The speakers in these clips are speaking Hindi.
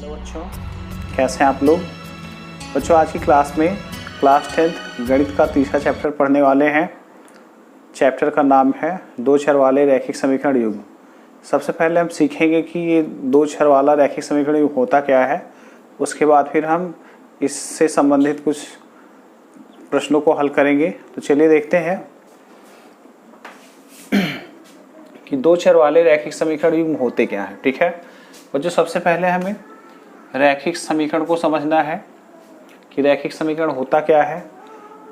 हेलो बच्चों, कैसे हैं आप लोग। बच्चों आज की क्लास में क्लास 10th गणित का तीसरा चैप्टर पढ़ने वाले हैं। चैप्टर का नाम है दो चर वाले रैखिक समीकरण युग्म। सबसे पहले हम सीखेंगे कि ये दो चर वाला रैखिक समीकरण युग्म होता क्या है। उसके बाद फिर हम इससे संबंधित कुछ प्रश्नों को हल करेंगे। तो चलिए देखते हैं कि दो चर वाले रैखिक समीकरण युग्म होते क्या हैं। ठीक है बच्चों, सबसे पहले हमें रैखिक समीकरण को समझना है कि रैखिक समीकरण होता क्या है।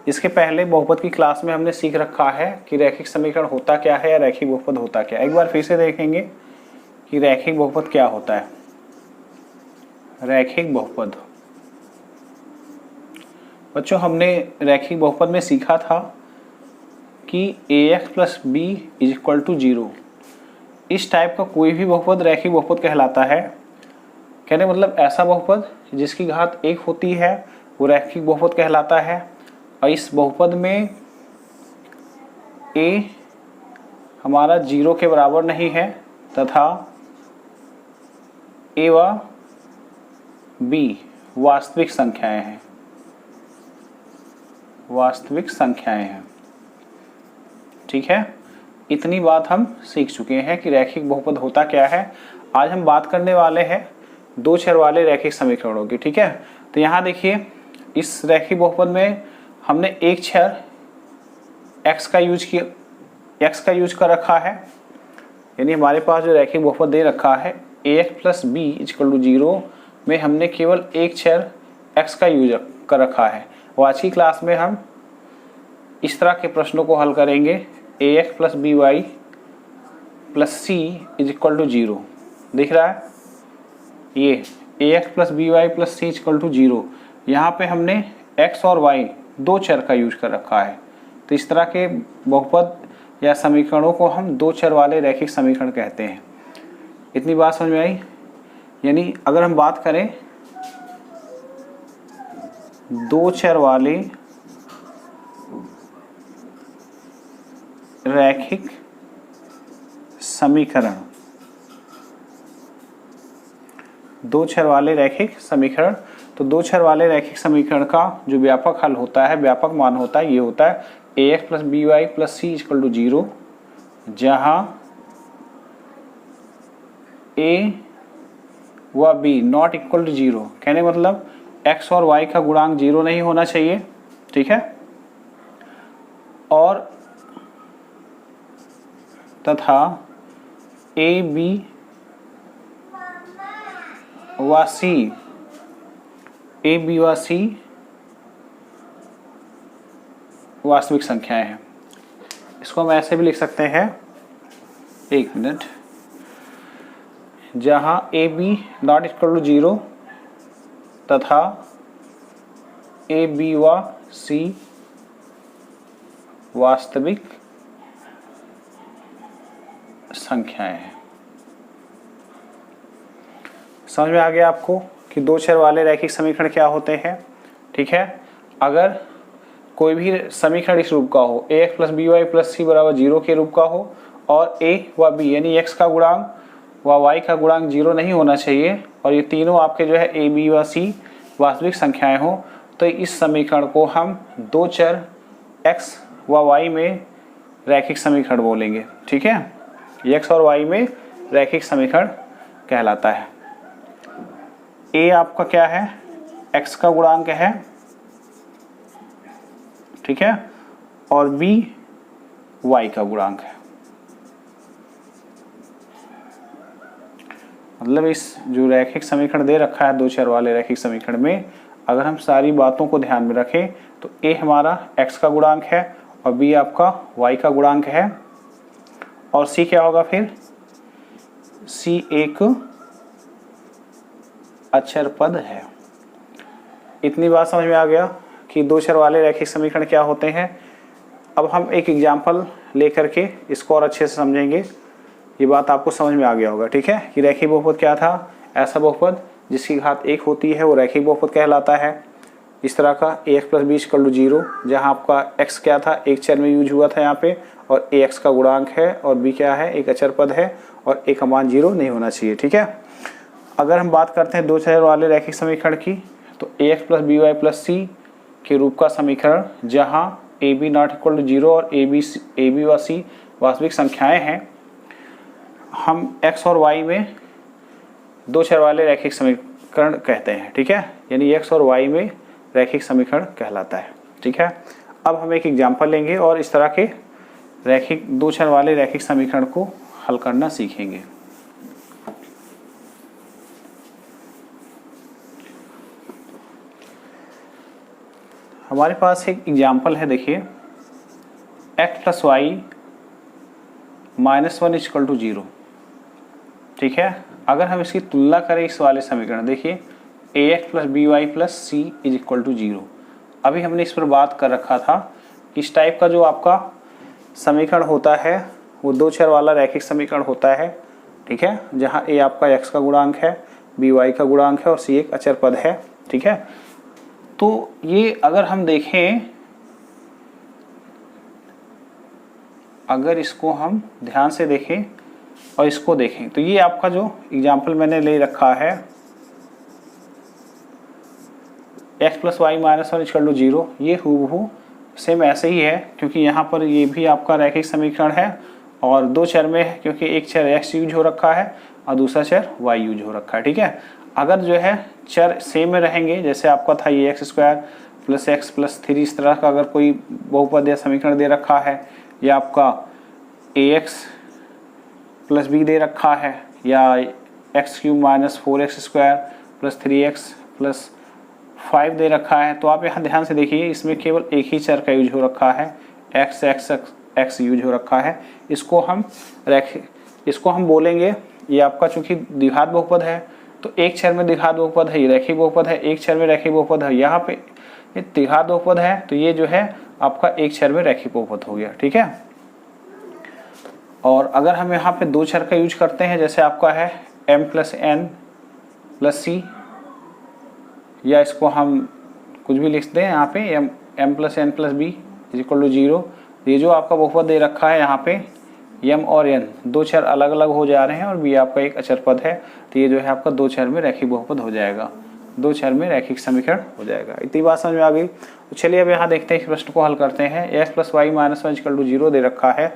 इसके पहले बहुपद की क्लास में हमने सीख रखा है कि रैखिक समीकरण होता क्या है या रैखिक बहुपद होता क्या है। एक बार फिर से देखेंगे कि रैखिक बहुपद क्या होता है। रैखिक बहुपद बच्चों हमने रैखिक बहुपद में सीखा था कि ax plus B is equal to 0। इस टाइप का कोई भी बहुपद रैखिक बहुपद कहलाता है। कहने मतलब ऐसा बहुपद जिसकी घात 1 होती है वो रैखिक बहुपद कहलाता है। और इस बहुपद में a हमारा 0 के बराबर नहीं है तथा a व b वास्तविक संख्याएं हैं। वास्तविक संख्याएं हैं। ठीक है, इतनी बात हम सीख चुके हैं कि रैखिक बहुपद होता क्या है। आज हम बात करने वाले हैं दो चर वाले रैखिक समीकरणों की। ठीक है, तो यहाँ देखिए इस रैखिक बहुपद में हमने एक चर x का यूज कर रखा है। यानी हमारे पास जो रैखिक बहुपद दे रखा है ax plus B equal to 0 में हमने केवल एक चर x का यूज कर रखा है। और आज की क्लास में हम इस तरह के प्रश्नों को हल करेंगे। ax plus B Y plus C is equal to 0 दिख रहा है। ये ax plus B Y plus C equal to 0, यहाँ पे हमने x और y दो चर का यूज कर रखा है। तो इस तरह के बहुपद या समीकरणों को हम दो चर वाले रैखिक समीकरण कहते हैं। इतनी बात समझ में आई। यानी अगर हम बात करें दो चर वाले रैखिक समीकरण, दो चर वाले रैखिक समीकरण, तो दो चर वाले रैखिक समीकरण का जो व्यापक हल होता है, व्यापक मान होता है, ये होता है ax plus B Y plus C equal to 0, जहां a व b नॉट इक्वल टू 0। कहने मतलब x और y का गुणांक 0 नहीं होना चाहिए। ठीक है, और तथा a b व c वास्तविक संख्याएं हैं। इसको हम ऐसे भी लिख सकते हैं, एक मिनट, जहां a b not equal to 0 तथा a b व c वास्तविक संख्याएं हैं। समझ में आ गया आपको कि दो चर वाले रैखिक समीकरण क्या होते हैं। ठीक है, अगर कोई भी समीकरण इस रूप का हो ax plus B Y plus C बराबर 0 के रूप का हो और a व b यानी x का गुणांक व y का गुणांक 0 नहीं होना चाहिए और ये तीनों आपके जो है a b व c वास्तविक संख्याएं हो, तो इस समीकरण को हम दो चर x व y में रैखिक समीकरण बोलेंगे। ठीक है, x और y में रैखिक समीकरण कहलाता है। a आपका क्या है, x का गुणांक है। ठीक है, और b y का गुणांक है। मतलब इस जो रैखिक समीकरण दे रखा है दो चर वाले रैखिक समीकरण में, अगर हम सारी बातों को ध्यान में रखें तो a हमारा x का गुणांक है और b आपका y का गुणांक है और c क्या होगा फिर, c एक अचर पद है। इतनी बात समझ में आ गया कि दो चर वाले रैखिक समीकरण क्या होते हैं। अब हम एक एग्जाम्पल लेकर के इसको और अच्छे से समझेंगे। ये बात आपको समझ में आ गया होगा। ठीक है, कि रैखिक बहुपद क्या था, ऐसा बहुपद जिसकी घात 1 होती है वो रैखिक बहुपद कहलाता है। इस तरह का ax plus B equal to 0, जहाँ आपका x क्या था, एक चर में यूज हुआ था यहाँ पे, और ax का गुणांक है और b क्या है, एक अचर पद है और a का मान 0 नहीं होना चाहिए। ठीक है, अगर हम बात करते हैं दो चर वाले रैखिक समीकरण की, तो ax plus B Y plus C के रूप का समीकरण, जहाँ A B not equal to zero और ए बी व सी वास्तविक संख्याएं हैं, हम x और y में दो चर वाले रैखिक समीकरण कहते हैं। ठीक है, यानी x और y में रैखिक समीकरण कहलाता है। ठीक है, अब हम एक एग्जाम्पल लेंगे और इस तरह के रैखिक दो चर वाले रैखिक समीकरण को हल करना सीखेंगे। हमारे पास एक एग्जाम्पल है, देखिए x plus Y minus one equal to zero. ठीक है, अगर हम इसकी तुलना करें इस वाले समीकरण, देखिए ax plus B Y plus C is equal to zero. अभी हमने इस पर बात कर रखा था, इस टाइप का जो आपका समीकरण होता है वो दो चर वाला रैखिक समीकरण होता है। ठीक है, जहाँ a आपका x का गुणांक है, b y का गुणांक है और c एक अचर पद है। ठीक है, तो ये अगर हम देखें, अगर इसको हम ध्यान से देखें और इसको देखें, तो ये आपका जो एग्जाम्पल मैंने ले रखा है x plus Y minus one equal to zero, ये हूबहू सेम ऐसे ही है, क्योंकि यहाँ पर ये भी आपका रैखिक समीकरण है और दो चर में है, क्योंकि एक चर x यूज हो रखा है और दूसरा चर y यूज हो रखा है। ठीक है, अगर जो है चर सेम में रहेंगे, जैसे आपका था ये x square plus x plus three, इस तरह का अगर कोई बहुपद या समीकरण दे रखा है, या आपका ए एक्स प्लस बी दे रखा है, या X cube minus four X square plus three X plus five दे रखा है, तो आप यहाँ ध्यान से देखिए, इसमें केवल एक ही चर का यूज हो रखा है, एक्स एक्स एक्स यूज हो रखा है। इसको हम बोलेंगे, ये आपका चूंकि द्विघात बहुपद है तो एक चर में द्विघात बहुपद है, ये रैखिक बहुपद है, एक चर में रैखिक बहुपद है। यहाँ पे ये द्विघात बहुपद है तो ये जो है आपका एक चर में रैखिक बहुपद हो गया। ठीक है, और अगर हम यहाँ पे दो चर का यूज करते हैं, जैसे आपका है m प्लस एन प्लस सी, या इसको हम कुछ भी लिख दें यहाँ पे m plus N plus B is equal to zero. ये जो आपका बहुपद दे रखा है यहाँ पे m और n दो चर अलग अलग हो जा रहे हैं और b आपका एक अचर पद है, तो ये जो है आपका दो चर में रैखिक बहुपद हो जाएगा, दो चर में रैखिक समीकरण हो जाएगा। इतनी बात समझ में आ गई। तो चलिए अब यहाँ देखते हैं, इस प्रश्न को हल करते हैं। x plus Y minus one equal to zero दे रखा है,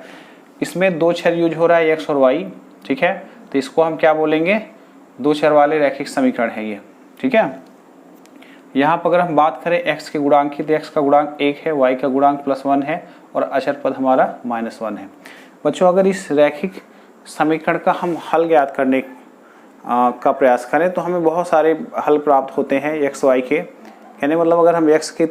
इसमें दो चर यूज हो रहा है x और y। ठीक है, तो इसको हम क्या बोलेंगे, दो चर वाले रैखिक समीकरण है ये। ठीक है, यहाँ पर अगर हम बात करें x के गुणांक की, तो x का गुणांक एक है, y का गुणांक प्लस वन है और अचर पद हमारा माइनस वन है। बच्चों, अगर इस रैखिक समीकरण का हम हल ज्ञात करने का प्रयास करें तो हमें बहुत सारे हल प्राप्त होते हैं x y के। कहने मतलब अगर हम x के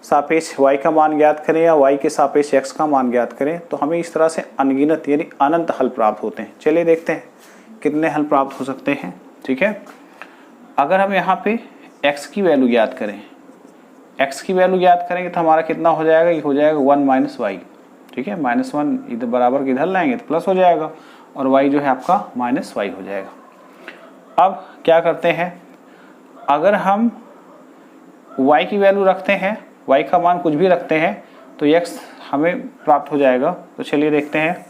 सापेक्ष y का मान ज्ञात करें या y के सापेक्ष x का मान ज्ञात करें तो हमें इस तरह से अनगिनत यानी अनंत हल प्राप्त होते हैं। चलिए देखते हैं कितने हल प्राप्त हो सकते हैं। ठीक है, अगर हम यहाँ पे x की वैल्यू ज्ञात करें, x की वैल्यू ज्ञात करेंगे तो हमारा कितना हो जाएगा, ये हो जाएगा वन माइनस वाई। ठीक है, माइनस वन इधर बराबर के इधर लाएंगे तो प्लस हो जाएगा और y जो है आपका माइनस वाई हो जाएगा। अब क्या करते हैं, अगर हम y की वैल्यू रखते हैं, y का मान कुछ भी रखते हैं तो x हमें प्राप्त हो जाएगा। तो चलिए देखते हैं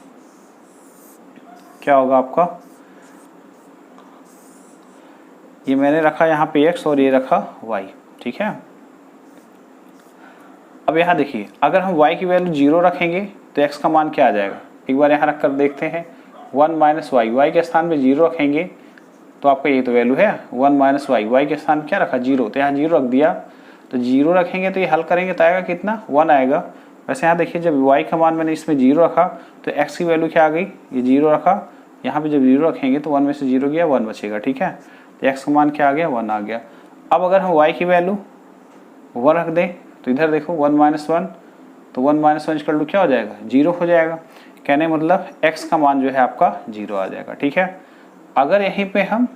क्या होगा आपका। ये मैंने रखा यहाँ पे x और ये रखा y। ठीक है, अब यहाँ देखिए, अगर हम y की वैल्यू जीरो रखेंगे तो x का मान क्या आ जाएगा, एक बार यहाँ रख कर देखते हैं। वन माइनस वाई, वाई के स्थान पे जीरो रखेंगे तो आपका ये तो वैल्यू है वन माइनस वाई, वाई के स्थान क्या रखा, जीरो, तो यहाँ जीरो रख दिया। तो जीरो रखेंगे तो ये हल करेंगे तो आएगा कितना, वन आएगा। वैसे यहाँ देखिए, जब y का मान मैंने इसमें जीरो रखा तो x की वैल्यू क्या आ गई, ये जीरो रखा, यहाँ पे जब जीरो रखेंगे तो वन में से जीरो गया, वन बचेगा। ठीक है, तो x का मान क्या आ गया, वन आ गया। अब अगर हम y की वैल्यू वन रख दें तो इधर देखो वन माइनस वन, तो one minus one equal to क्या हो जाएगा, जीरो हो जाएगा। कहने मतलब x का मान जो है आपका जीरो आ जाएगा। ठीक है, अगर यहीं पे हम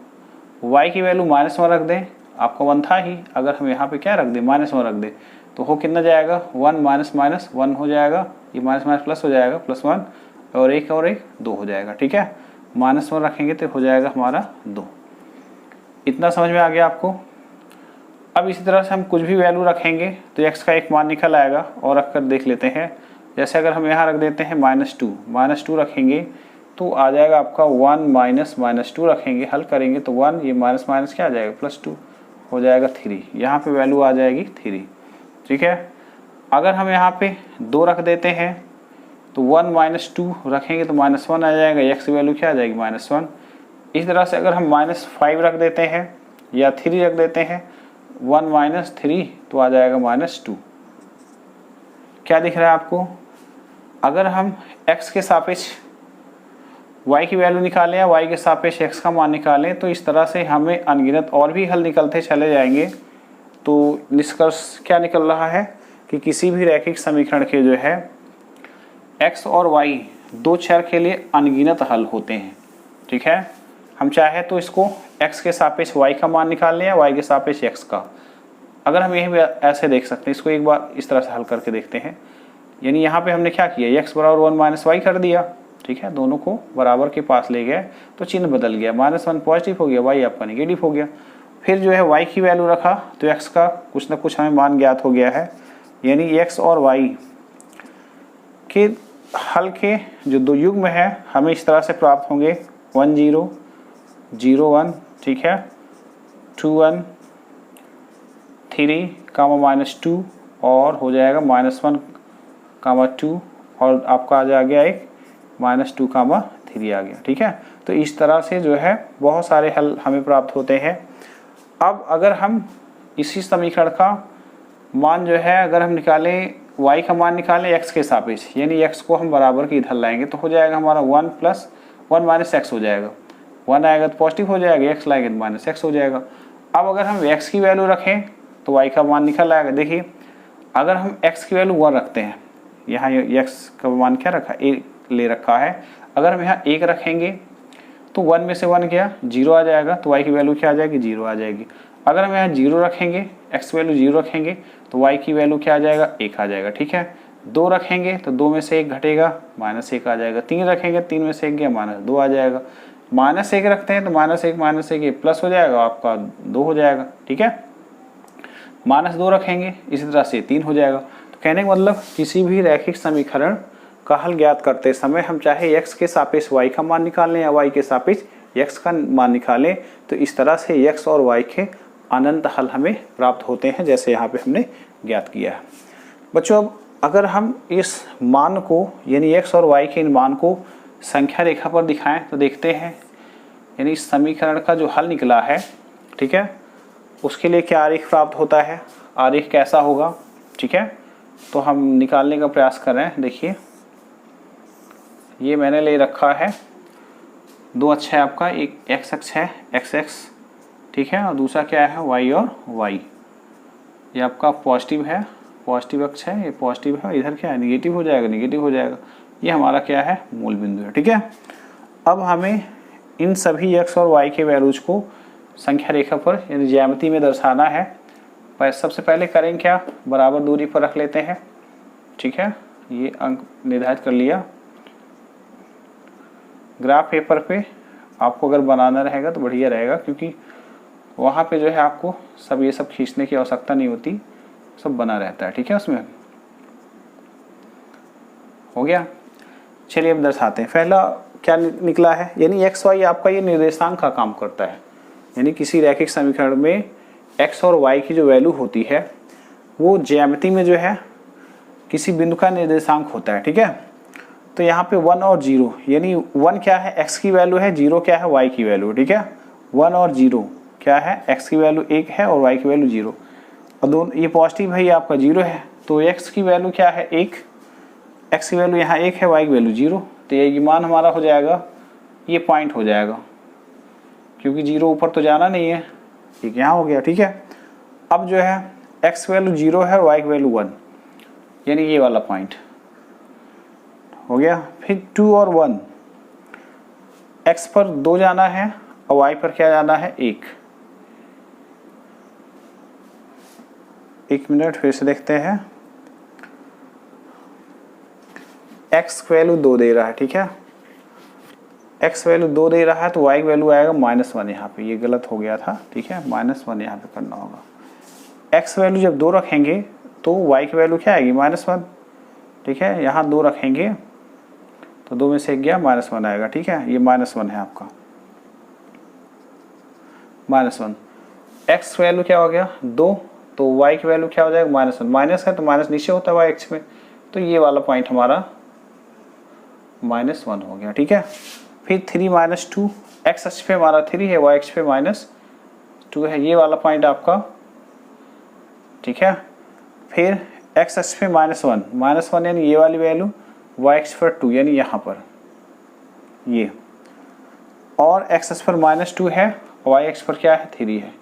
y की वैल्यू माइनस वन रख दें, आपका वन था ही, अगर हम यहाँ पे क्या रख दें, माइनस वन रख दें, तो हो कितना जाएगा, वन माइनस माइनस वन हो जाएगा, ये माइनस माइनस प्लस हो जाएगा, प्लस वन और एक दो हो जाएगा। ठीक है, माइनस वन रखेंगे तो हो जाएगा हमारा दो। इतना समझ में आ गया आपको। अब इसी तरह से हम कुछ भी वैल्यू रखेंगे तो x का एक मान निकल आएगा, और रख कर देख लेते हैं। जैसे अगर हम यहाँ रख देते हैं माइनस टू रखेंगे तो आ जाएगा आपका 1 माइनस माइनस 2 रखेंगे, हल करेंगे तो 1, ये माइनस माइनस क्या आ जाएगा +2 हो जाएगा 3। यहाँ पे वैल्यू आ जाएगी 3। ठीक है, अगर हम यहाँ पे 2 रख देते हैं तो 1 माइनस 2 रखेंगे तो -1 आ जाएगा, x की वैल्यू क्या आ जाएगी -1। इस तरह से अगर हम -5 रख देते हैं या 3 रख देते हैं, 1 माइनस 3 तो आ जाएगा -2। क्या दिख रहा है आपको? अगर हम x के सापेक्ष y की वैल्यू निकालें या y के सापेक्ष x का मान निकालें तो इस तरह से हमें अनगिनत और भी हल निकलते चले जाएंगे। तो निष्कर्ष क्या निकल रहा है कि किसी भी रैखिक समीकरण के जो है x और y दो चर के लिए अनगिनत हल होते हैं। ठीक है, हम चाहे तो इसको x के सापेक्ष y का मान निकाल लें या y के सापेक्ष x का। अगर हम यही भी ऐसे देख सकते हैं, इसको एक बार इस तरह से हल करके देखते हैं। यानी यहाँ पे हमने क्या किया, x बराबर 1 माइनस वाई कर दिया। ठीक है, दोनों को बराबर के पास ले गए तो चिन्ह बदल गया, -1 पॉजिटिव हो गया, y आपका नेगेटिव हो गया। फिर जो है y की वैल्यू रखा तो x का कुछ ना कुछ हमें मान ज्ञात हो गया है। यानी x और y के हल के जो दो युग्म है हमें इस तरह से प्राप्त होंगे 1 0 0 1, ठीक है, 2 1 3 -2 और हो जाएगा -1 2 और आपका आ गया एक -2 3 आ गया। ठीक है, तो इस तरह से जो है बहुत सारे हल हमें प्राप्त होते हैं। अब अगर हम इसी समीकरण का मान जो है अगर हम निकालें, y का मान निकालें x के सापेक्ष, यानी x को हम बराबर के इधर लाएंगे तो हो जाएगा हमारा 1 + 1 माइनस x हो जाएगा। 1 आएगा तो पॉजिटिव हो जाएगा, x लाएंगे तो -x हो जाएगा। अब अगर हम x की वैल्यू रखें तो y का मान निकल आएगा। देखिए, अगर हम x की वैल्यू 1 रखते हैं, यहाँ x का मान क्या रखा, 1 ले रखा है, अगर हम यहाँ 1 रखेंगे तो 1 में से 1 गया, 0 आ जाएगा, तो y की वैल्यू क्या आ जाएगी, 0 आ जाएगी। अगर हम यहाँ 0 रखेंगे, x वैल्यू 0 रखेंगे तो y की वैल्यू क्या आ जाएगा, 1 आ जाएगा। ठीक है, 2 रखेंगे तो 2 में से 1 घटेगा, -1 आ जाएगा। 3 रखेंगे, 3 में से 1 गया, -2 आ जाएगा। -1 रखते हैं तो -1 ये प्लस हो जाएगा, आपका 2 हो जाएगा। ठीक है, -2 रखेंगे इसी तरह से 3 हो जाएगा। तो कहने का मतलब किसी भी रैखिक समीकरण का हल ज्ञात करते समय हम चाहे x के सापेक्ष y का मान निकालें या y के सापेक्ष x का मान निकालें, तो इस तरह से x और y के अनंत हल हमें प्राप्त होते हैं, जैसे यहाँ पे हमने ज्ञात किया है। बच्चों, अब अगर हम इस मान को यानी x और y के इन मान को संख्या रेखा पर दिखाएं तो देखते हैं, यानी इस समीकरण का जो हल निकला है, ठीक है, उसके लिए क्या आरेख प्राप्त होता है, आरेख कैसा होगा। ठीक है, तो हम निकालने का प्रयास कर रहे हैं। देखिए, ये मैंने ले रखा है, दो अक्ष है आपका, एक x अक्ष है x, ठीक है, और दूसरा क्या है y और y। ये आपका पॉजिटिव है, पॉजिटिव अक्ष है, ये पॉजिटिव है, इधर क्या है निगेटिव हो जाएगा, निगेटिव हो जाएगा। ये हमारा क्या है, मूल बिंदु है। ठीक है, अब हमें इन सभी x और y के वैल्यूज को संख्या रेखा पर यानी ज्यामिति में दर्शाना है। पर सबसे पहले करें क्या, बराबर दूरी पर रख लेते हैं। ठीक है, ये अंक निर्धारित कर लिया। ग्राफ पेपर पे आपको अगर बनाना रहेगा तो बढ़िया रहेगा, क्योंकि वहाँ पे जो है आपको सब ये सब खींचने की आवश्यकता नहीं होती, सब बना रहता है। ठीक है, उसमें हो गया। चलिए अब दर्शाते हैं। पहला क्या निकला है, यानी एक्स वाई आपका ये निर्देशांक का काम करता है। यानी किसी रैखिक समीकरण में एक्स और वाई की जो वैल्यू होती है वो ज्यामिति में जो है किसी बिंदु का निर्देशांक होता है। ठीक है, तो यहाँ पे 1 और 0, यानी 1 क्या है, x की वैल्यू है, 0 क्या है, y की वैल्यू। ठीक है, 1 और 0 क्या है, x की वैल्यू 1 है और y की वैल्यू 0, और दोनों ये पॉजिटिव है, ये आपका 0 है, तो x की वैल्यू क्या है, 1, x की वैल्यू यहाँ 1 है, y की वैल्यू 0, तो ये मान हमारा हो जाएगा, ये पॉइंट हो जाएगा, क्योंकि 0 ऊपर तो जाना नहीं है, ठीक यहाँ हो गया। ठीक है, अब जो है x की वैल्यू 0 है और y की वैल्यू 1, यानी ये वाला पॉइंट हो गया। फिर 2 और 1, x पर 2 जाना है और y पर क्या जाना है, 1। एक मिनट फिर से देखते हैं। x वैल्यू 2 दे रहा है, ठीक है, x वैल्यू 2 दे रहा है, तो y वैल्यू आएगा -1 यहाँ पे, ये गलत हो गया था। ठीक है, -1 यहाँ पे करना होगा। x वैल्यू जब 2 रखेंगे तो y की वैल्यू क्या आएगी, -1। ठीक है, यहाँ 2 रखेंगे तो 2 में से 1 गया, -1 आएगा। ठीक है, ये -1 है आपका, -1। x वैल्यू क्या हो गया 2, तो y की वैल्यू क्या हो जाएगा -1। माइनस है तो माइनस नीचे होता है y एक्स में, तो ये वाला पॉइंट हमारा -1 हो गया। ठीक है, फिर 3 - 2, x अक्ष पे हमारा 3 है, y अक्ष पे -2 है, ये वाला पॉइंट आपका। ठीक है, फिर x अक्ष पे -1 यानी ये वाली वैल्यू, y अक्ष पर 2 यानी यहाँ पर ये, और x अक्ष पर -2 है, y अक्ष पर क्या है 3 है,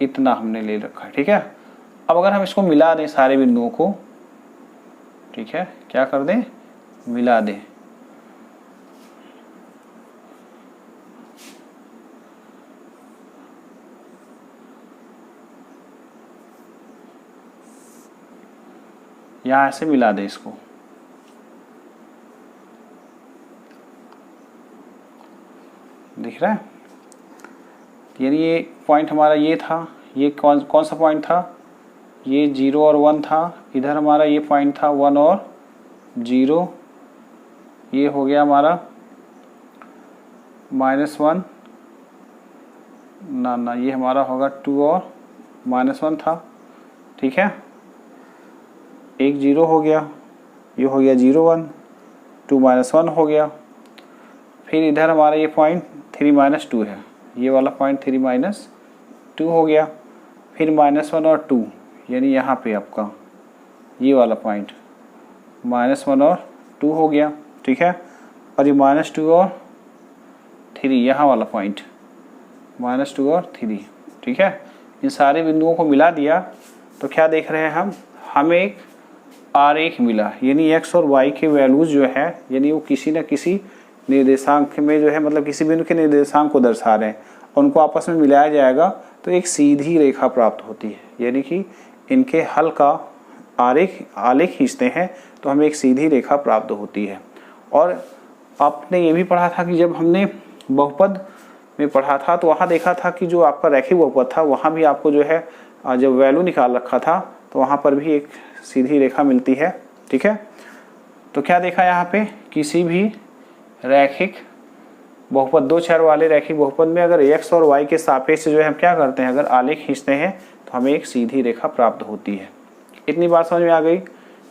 इतना हमने ले रखा है। ठीक है, अब अगर हम इसको मिला दें सारे बिंदुओं को, ठीक है, क्या कर दें, मिला दें, यहां से मिला दें इसको, दिख रहा है, यानी ये पॉइंट हमारा ये था, ये कौन सा पॉइंट था, ये 0 और 1 था, इधर हमारा ये पॉइंट था 1 और 0, ये हो गया हमारा -1, ना ये हमारा होगा 2 और -1 था। ठीक है, एक 0 हो गया, ये हो गया 0 1, 2 -1 हो गया, फिर इधर हमारा ये पॉइंट 3 - 2 है, ये वाला पॉइंट 3 - 2 हो गया, फिर -1 और 2 यानी यहाँ पे आपका ये वाला पॉइंट -1 और 2 हो गया। ठीक है, और ये -2 और 3 यहाँ वाला पॉइंट -2 और 3। ठीक है, इन सारे बिंदुओं को मिला दिया तो क्या देख रहे हैं हमें एक आरेख मिला, यानी x और y के वैल्यूज जो है, यानी वो किसी न किसी निर्देशांक में जो है, मतलब किसी बिंदु के निर्देशांक को दर्शा रहे हैं, और उनको आपस में मिलाया जाएगा तो एक सीधी रेखा प्राप्त होती है। यानी कि इनके हल का आलेख खींचते हैं तो हमें एक सीधी रेखा प्राप्त होती है। और आपने ये भी पढ़ा था कि जब हमने बहुपद में पढ़ा था तो वहाँ देखा था कि जो आपका रैखिक बहुपद था वहाँ भी आपको जो है जब वैल्यू निकाल रखा था तो वहाँ पर भी एक सीधी रेखा मिलती है। ठीक है, तो क्या देखा यहाँ पे, किसी भी रैखिक बहुपद, 2 चर वाले रैखिक बहुपद में अगर x और y के सापेक्ष जो है हम क्या करते हैं, अगर आलेख खींचते हैं तो हमें एक सीधी रेखा प्राप्त होती है। इतनी बात समझ में आ गई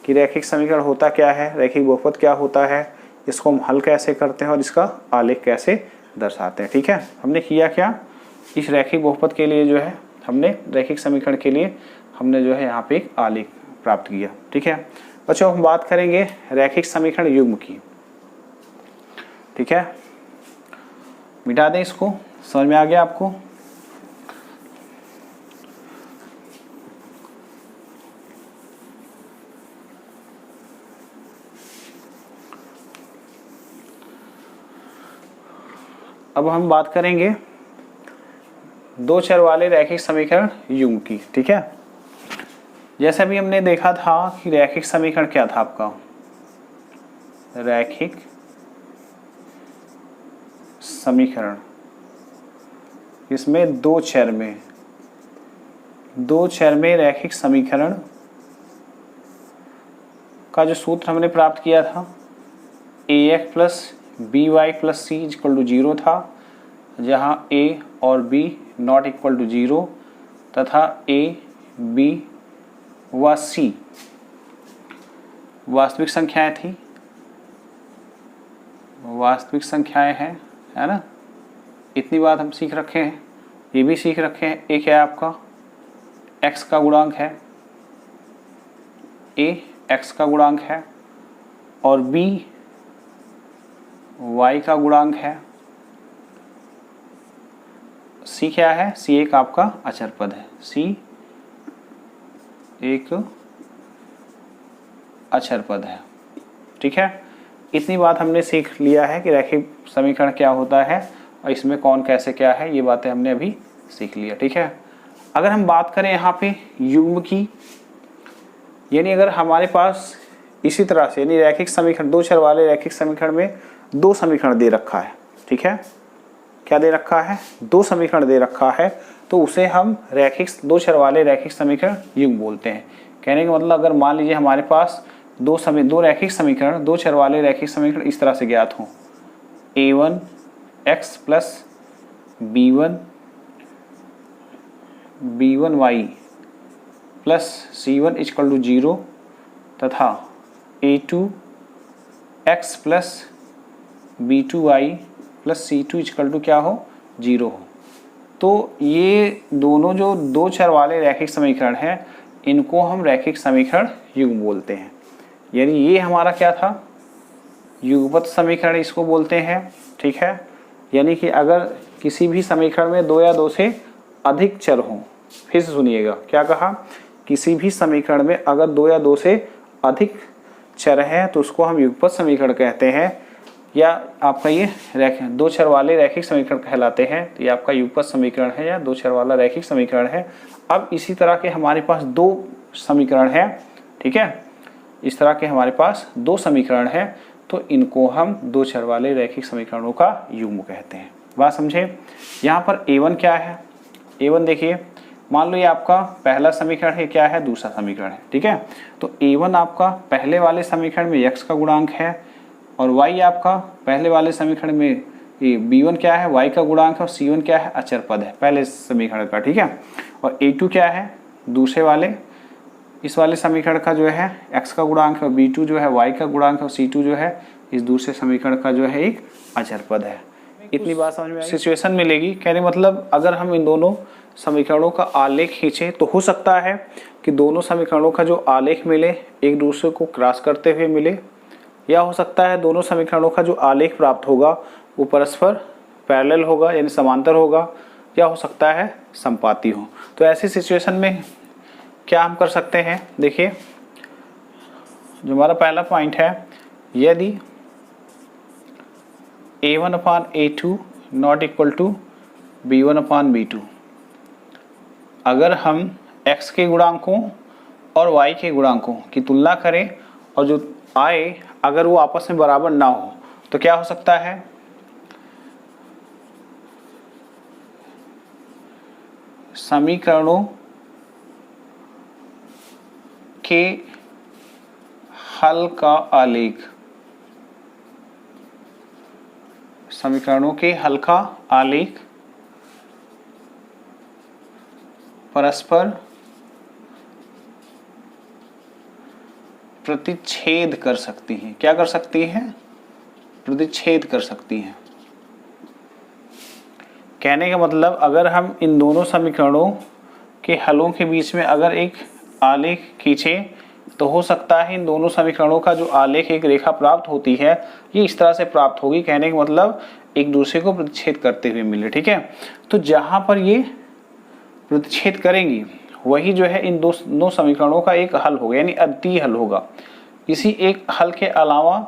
कि रैखिक समीकरण होता क्या है, रैखिक बहुपद क्या होता है, इसको हम हल कैसे करते हैं और इसका आलेख कैसे दर्शाते हैं। ठीक है, हमने किया क्या, इस रैखिक बहुपद के लिए जो है हमने रैखिक समीकरण के लिए हमने जो है यहाँ पे एक आलेख प्राप्त किया। ठीक है बच्चों, हम बात करेंगे रैखिक समीकरण युग्म की। ठीक है, मिटा दें इसको, समझ में आ गया आपको। अब हम बात करेंगे 2 चर वाले रैखिक समीकरण युग्म की। ठीक है, जैसा भी हमने देखा था कि रैखिक समीकरण क्या था आपका, रैखिक समीकरण, इसमें 2 चर में रैखिक समीकरण का जो सूत्र हमने प्राप्त किया था, ax plus by plus C equal to 0 था, जहाँ a और b नॉट इक्वल टू 0 तथा a b व c वास्तविक संख्याएं थी, वास्तविक संख्याएं हैं, है ना। इतनी बात हम सीख रखे हैं, ये भी सीख रखे हैं। a क्या है आपका, x का गुणांक है, a x का गुणांक है, और b y का गुणांक है, c क्या है, c एक आपका अचर पद है, c एक अचर पद है। ठीक है, इतनी बात हमने सीख लिया है कि रैखिक समीकरण क्या होता है और इसमें कौन कैसे क्या है, ये बातें हमने अभी सीख लिया। ठीक है, अगर हम बात करें यहाँ पे युग्म की, यानी अगर हमारे पास इसी तरह से, यानी रैखिक समीकरण 2 चर वाले रैखिक समीकरण में 2 समीकरण दे रखा है। ठीक है, क्या दे रखा है, 2 समीकरण दे रखा है, तो उसे हम रैखिक 2 चर वाले रैखिक समीकरण युग्म बोलते हैं। कहने का मतलब, अगर मान लीजिए हमारे पास दो रैखिक समीकरण, दो चर वाले रैखिक समीकरण इस तरह से ज्ञात हों, a1 x plus b1 y plus c1 equal to 0 तथा a2 x plus b2 y plus c2 equal to क्या हो, 0 हो। तो ये दोनों जो दो चर वाले रैखिक समीकरण हैं, इनको हम रैखिक समीकरण युग्म बोलते हैं। यानी ये हमारा क्या था, युगपत समीकरण इसको बोलते हैं, ठीक है। यानी कि अगर किसी भी समीकरण में दो या दो से अधिक चर हों, फिर से सुनिएगा क्या कहा, किसी भी समीकरण में अगर दो या दो से अधिक चर हैं तो उसको हम युगपत समीकरण कहते हैं, या आपका ये दो चर वाले रैखिक समीकरण कहलाते हैं। तो ये आपका युगपत समीकरण है या दो चर वाला रैखिक समीकरण है। अब इसी तरह के हमारे पास दो समीकरण हैं, ठीक है, इस तरह के हमारे पास दो समीकरण हैं, तो इनको हम दो चर वाले रैखिक समीकरणों का युग्म कहते हैं। बात समझे। यहाँ पर a1 क्या है, a1 देखिए, मान लो ये आपका पहला समीकरण है, क्या है, दूसरा समीकरण है, ठीक है। तो a1 आपका पहले वाले समीकरण में x का गुणांक है, और y आपका पहले वाले समीकरण में ये b1 क्या है, y का गुणांक है, और c1 क्या है, अचर पद है पहले समीकरण का, ठीक है। और a2 क्या है, दूसरे वाले इस वाले समीकरण का जो है x का गुणांक है, और b2 जो है y का गुणांक है, और c2 जो है इस दूसरे समीकरण का जो है एक अचर पद है। इतनी बात समझ में आई। सिचुएशन मिलेगी, कहने मतलब अगर हम इन दोनों समीकरणों का आलेख खींचे तो हो सकता है कि दोनों समीकरणों का जो आलेख मिले एक दूसरे को क्रॉस करते हुए मिले, या हो सकता है दोनों समीकरणों का जो आलेख प्राप्त होगा वो परस्पर पैरेलल होगा यानी समांतर होगा, या हो सकता है संपाती हो। तो ऐसी सिचुएशन में क्या हम कर सकते हैं, देखिए जो हमारा पहला पॉइंट है, यदि a1 upon a2 not equal to b1 upon b2, अगर हम x के गुणांकों और y के गुणांकों की तुलना करें और जो आए अगर वो आपस में बराबर ना हो तो क्या हो सकता है, समीकरणों के हल का आलेख, समीकरणों के हल का आलेख परस्पर प्रतिच्छेद कर सकती हैं। क्या कर सकती हैं, प्रतिच्छेद कर सकती हैं। कहने का मतलब अगर हम इन दोनों समीकरणों के हलों के बीच में अगर एक आलेख खींचें तो हो सकता है इन दोनों समीकरणों का जो आलेख एक रेखा प्राप्त होती है ये इस तरह से प्राप्त होगी। कहने का मतलब एक दूसरे को प्रतिच्छेद करते हुए मिले, ठीक है। तो जहां पर ये प्रतिच्छेद करेंगी वही जो है इन दोनों समीकरणों का एक हल होगा यानी अद्वितीय हल होगा। इसी एक हल के अलावा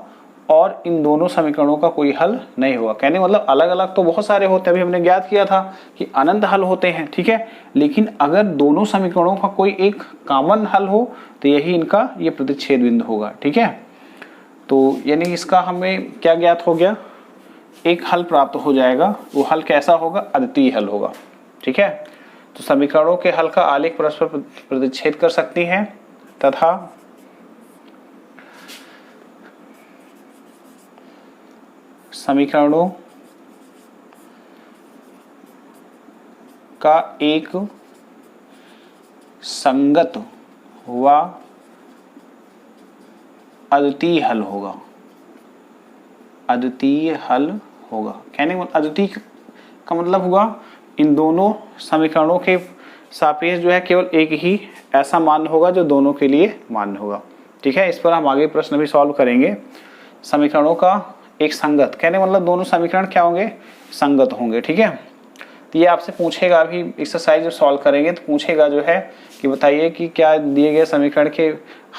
और इन दोनों समीकरणों का कोई हल नहीं होगा। कहने मतलब अलग अलग तो बहुत सारे होते हैं, अभी हमने ज्ञात किया था कि अनंत हल होते हैं, ठीक है। लेकिन अगर दोनों समीकरणों का कोई एक कॉमन हल हो तो यही इनका ये प्रतिच्छेद बिंदु होगा, ठीक है। तो यानी इसका हमें क्या ज्ञात हो गया, एक हल प्राप्त हो जाएगा। वो हल कैसा होगा, अद्वितीय हल होगा, ठीक है। तो समीकरणों के हल का आलेख परस्पर प्रतिच्छेद कर सकती हैं तथा समीकरणों का एक संगत व अद्वितीय हल होगा, अद्वितीय हल होगा। कहने का अद्वितीय का मतलब होगा इन दोनों समीकरणों के सापेक्ष जो है केवल एक ही ऐसा मान होगा जो दोनों के लिए मान्य होगा, ठीक है। इस पर हम आगे प्रश्न भी सॉल्व करेंगे। समीकरणों का एक संगत, कहने मतलब दोनों समीकरण क्या होंगे, संगत होंगे, ठीक है। तो ये आपसे पूछेगा, अभी एक्सरसाइज जब सॉल्व करेंगे तो पूछेगा जो है कि बताइए कि क्या दिए गए समीकरण के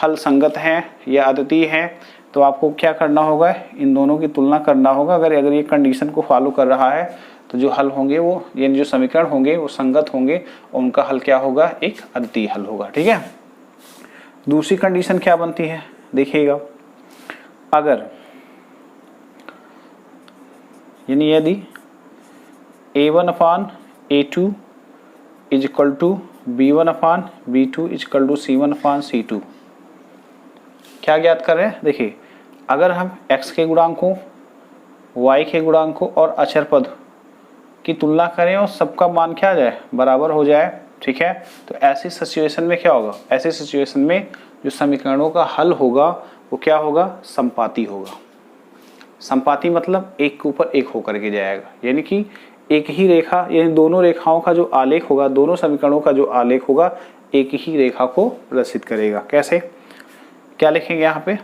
हल संगत हैं या अद्वितीय हैं। तो आपको क्या करना होगा, इन दोनों की तुलना करना होगा। अगर ये कंडीशन को फॉलो कर रहा है तो जो हल होंगे वो यानी जो समीकरण होंगे वो संगत होंगे और उनका हल क्या होगा, एक अद्वितीय हल होगा, ठीक है। दूसरी कंडीशन क्या बनती है देखिएगा, अगर यानी यदि a1 upon a2 is equal to b1 upon b2 is equal to c1 upon c2, क्या ज्ञात कर रहे हैं? देखिए, अगर हम x के गुणांकों, y के गुणांकों और अचर पद की तुलना करें और सबका मान क्या आ जाए, बराबर हो जाए, ठीक है, तो ऐसी सिचुएशन में क्या होगा? ऐसी सिचुएशन में जो समीकरणों का हल होगा वो क्या होगा? संपाती होगा। संपाती मतलब एक के ऊपर एक होकर के जाएगा, यानी कि एक ही रेखा, यानी दोनों रेखाओं का जो आलेख होगा, दोनों समीकरणों का जो आलेख होगा एक ही रेखा को प्रदर्शित करेगा। कैसे? क्या लिखेंगे यहाँ पे?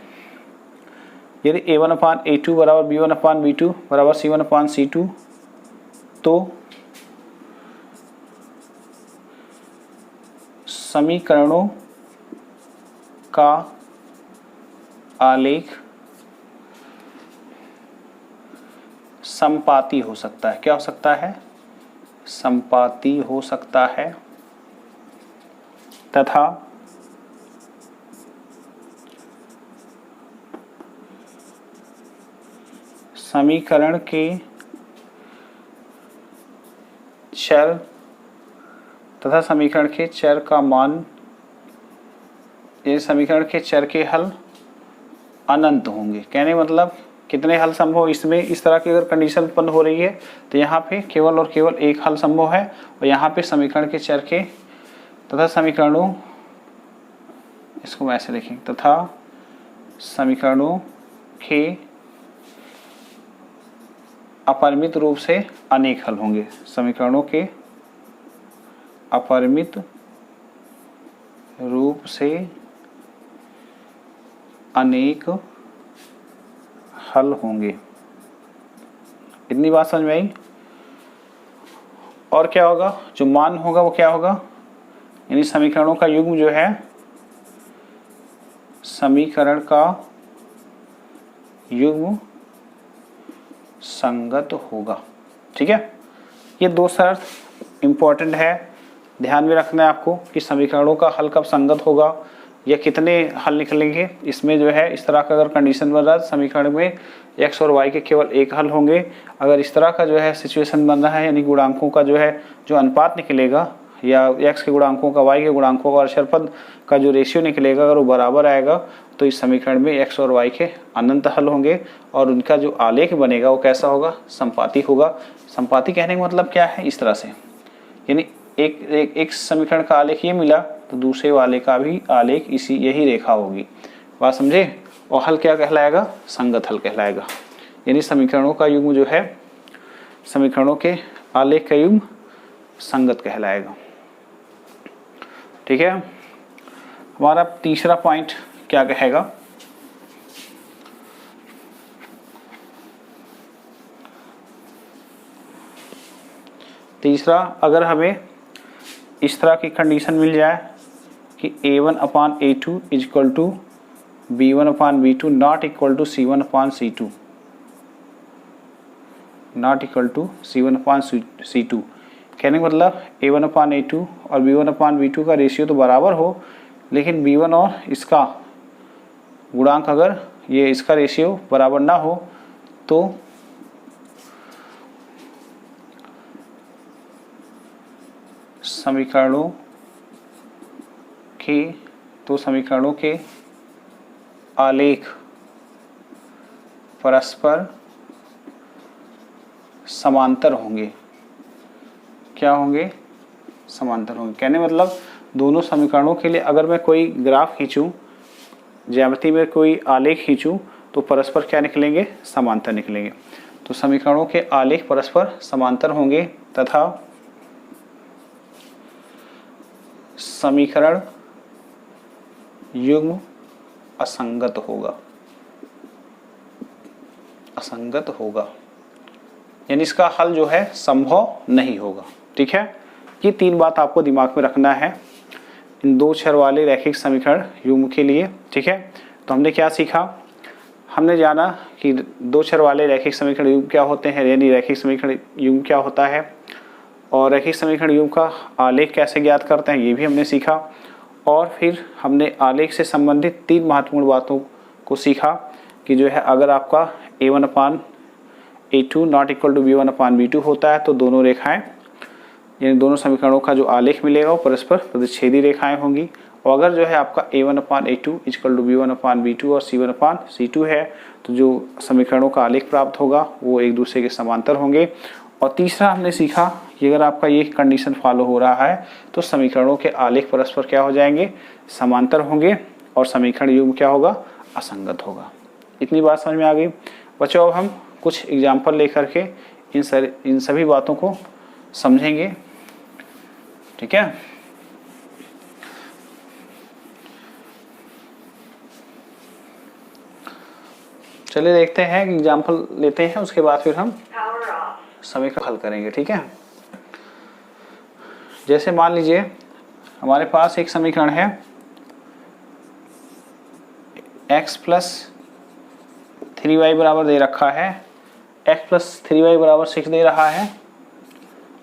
यदि a1/a2 बराबर b1/b2 बराबर c1/c2, तो समीकरणों का आलेख संपाती हो सकता है। क्या हो सकता है? संपाती हो सकता है, तथा समीकरण के चर का मान, ये समीकरण के चर के हल अनंत होंगे। कहने मतलब कितने हल संभव इसमें, इस तरह की अगर कंडीशन उत्पन्न हो रही है तो यहाँ पे केवल और केवल एक हल संभव है, और यहाँ पे समीकरण के चर के तथा समीकरणों, इसको मैं ऐसे लिखेंगे, तथा समीकरणों के अपरिमित रूप से अनेक हल होंगे। समीकरणों के अपरिमित रूप से अनेक हल होंगे। इतनी बात समझ में आई? और क्या होगा? जो मान होगा वो क्या होगा? यानी समीकरणों का युग्म जो है, समीकरण का युग्म संगत होगा। ठीक है, ये दो शर्त इंपॉर्टेंट है, ध्यान में रखना है आपको कि समीकरणों का हल कब संगत होगा या कितने हल निकलेंगे। इसमें जो है इस तरह का अगर कंडीशन बन रहा है समीकरण में x और y के केवल एक हल होंगे। अगर इस तरह का जो है सिचुएशन बन रहा है, यानी गुणांकों का जो है जो अनुपात निकलेगा, या x के गुणांकों का y के गुणांकों का और अचर पद का जो रेशियो निकलेगा, अगर वो बराबर आएगा तो इस समीकरण में x और y के अनंत हल होंगे, और उनका जो आलेख बनेगा वो कैसा होगा? संपाती होगा। संपाती कहने का मतलब क्या है? इस तरह से, यानी एक समीकरण का आलेख ये मिला तो दूसरे वाले का भी आलेख यही रेखा होगी। बात समझे? और हल क्या कहलाएगा? संगत हल कहलाएगा। यानी समीकरणों का युग्म जो है, समीकरणों के आलेख का युग्म संगत कहलाएगा। ठीक है, हमारा तीसरा पॉइंट क्या कहेगा? तीसरा, अगर हमें इस तरह की कंडीशन मिल जाए कि a1/a2 is equal to b1/b2 not equal to c1/c2, not equal to c1/c2, कहने का मतलब a1/a2 और b1/b2 का रेशियो तो बराबर हो, लेकिन b1 और इसका गुणांक अगर ये इसका रेशियो बराबर ना हो तो समीकरणों के आलेख परस्पर समांतर होंगे। क्या होंगे? समांतर होंगे। कहने मतलब दोनों समीकरणों के लिए अगर मैं कोई ग्राफ खींचूं, ज्यामिति में कोई आलेख खींचूं, तो परस्पर क्या निकलेंगे? समांतर निकलेंगे। तो समीकरणों के आलेख परस्पर समांतर होंगे तथा समीकरण युग्म असंगत होगा। असंगत होगा यानी इसका हल जो है संभव नहीं होगा। ठीक है, ये तीन बात आपको दिमाग में रखना है इन दो चर वाले रैखिक समीकरण युग्म के लिए। ठीक है, तो हमने क्या सीखा? हमने जाना कि दो चर वाले रैखिक समीकरण युग्म क्या होते हैं, यानी रैखिक समीकरण युग्म क्या होता है, और रैखिक समीकरण युग्म का आलेख कैसे ज्ञात करते हैं, ये भी हमने सीखा। और फिर हमने आलेख से संबंधित तीन महत्वपूर्ण बातों को सीखा कि जो है अगर आपका a1/a2 not equal to b1/b2 होता है तो दोनों रेखाएं, यानी दोनों समीकरणों का जो आलेख मिलेगा वो परस्पर प्रतिच्छेदी रेखाएं होंगी। और अगर जो है आपका a1/a2 इक्वल टू b1/b2 और c1/c2 है तो जो समीकरणों का आलेख प्राप्त होगा वो एक दूसरे के समांतर होंगे। और तीसरा हमने सीखा कि अगर आपका ये कंडीशन फॉलो हो रहा है तो समीकरणों के आलेख परस्पर क्या हो जाएंगे, समांतर होंगे, और समीकरण युग्म क्या होगा, असंगत होगा। इतनी बात समझ में आ गई बच्चों। अब हम कुछ एग्जाम्पल लेकर के इन सभी बातों को समझेंगे, ठीक है। चलिए देखते हैं, एग्जाम्पल लेते हैं, उसके बाद फिर हम समीकरण हल करेंगे, ठीक है। जैसे मान लीजिए हमारे पास एक समीकरण है x प्लस 3y बराबर दे रखा है, x प्लस 3y बराबर 6 दे रहा है,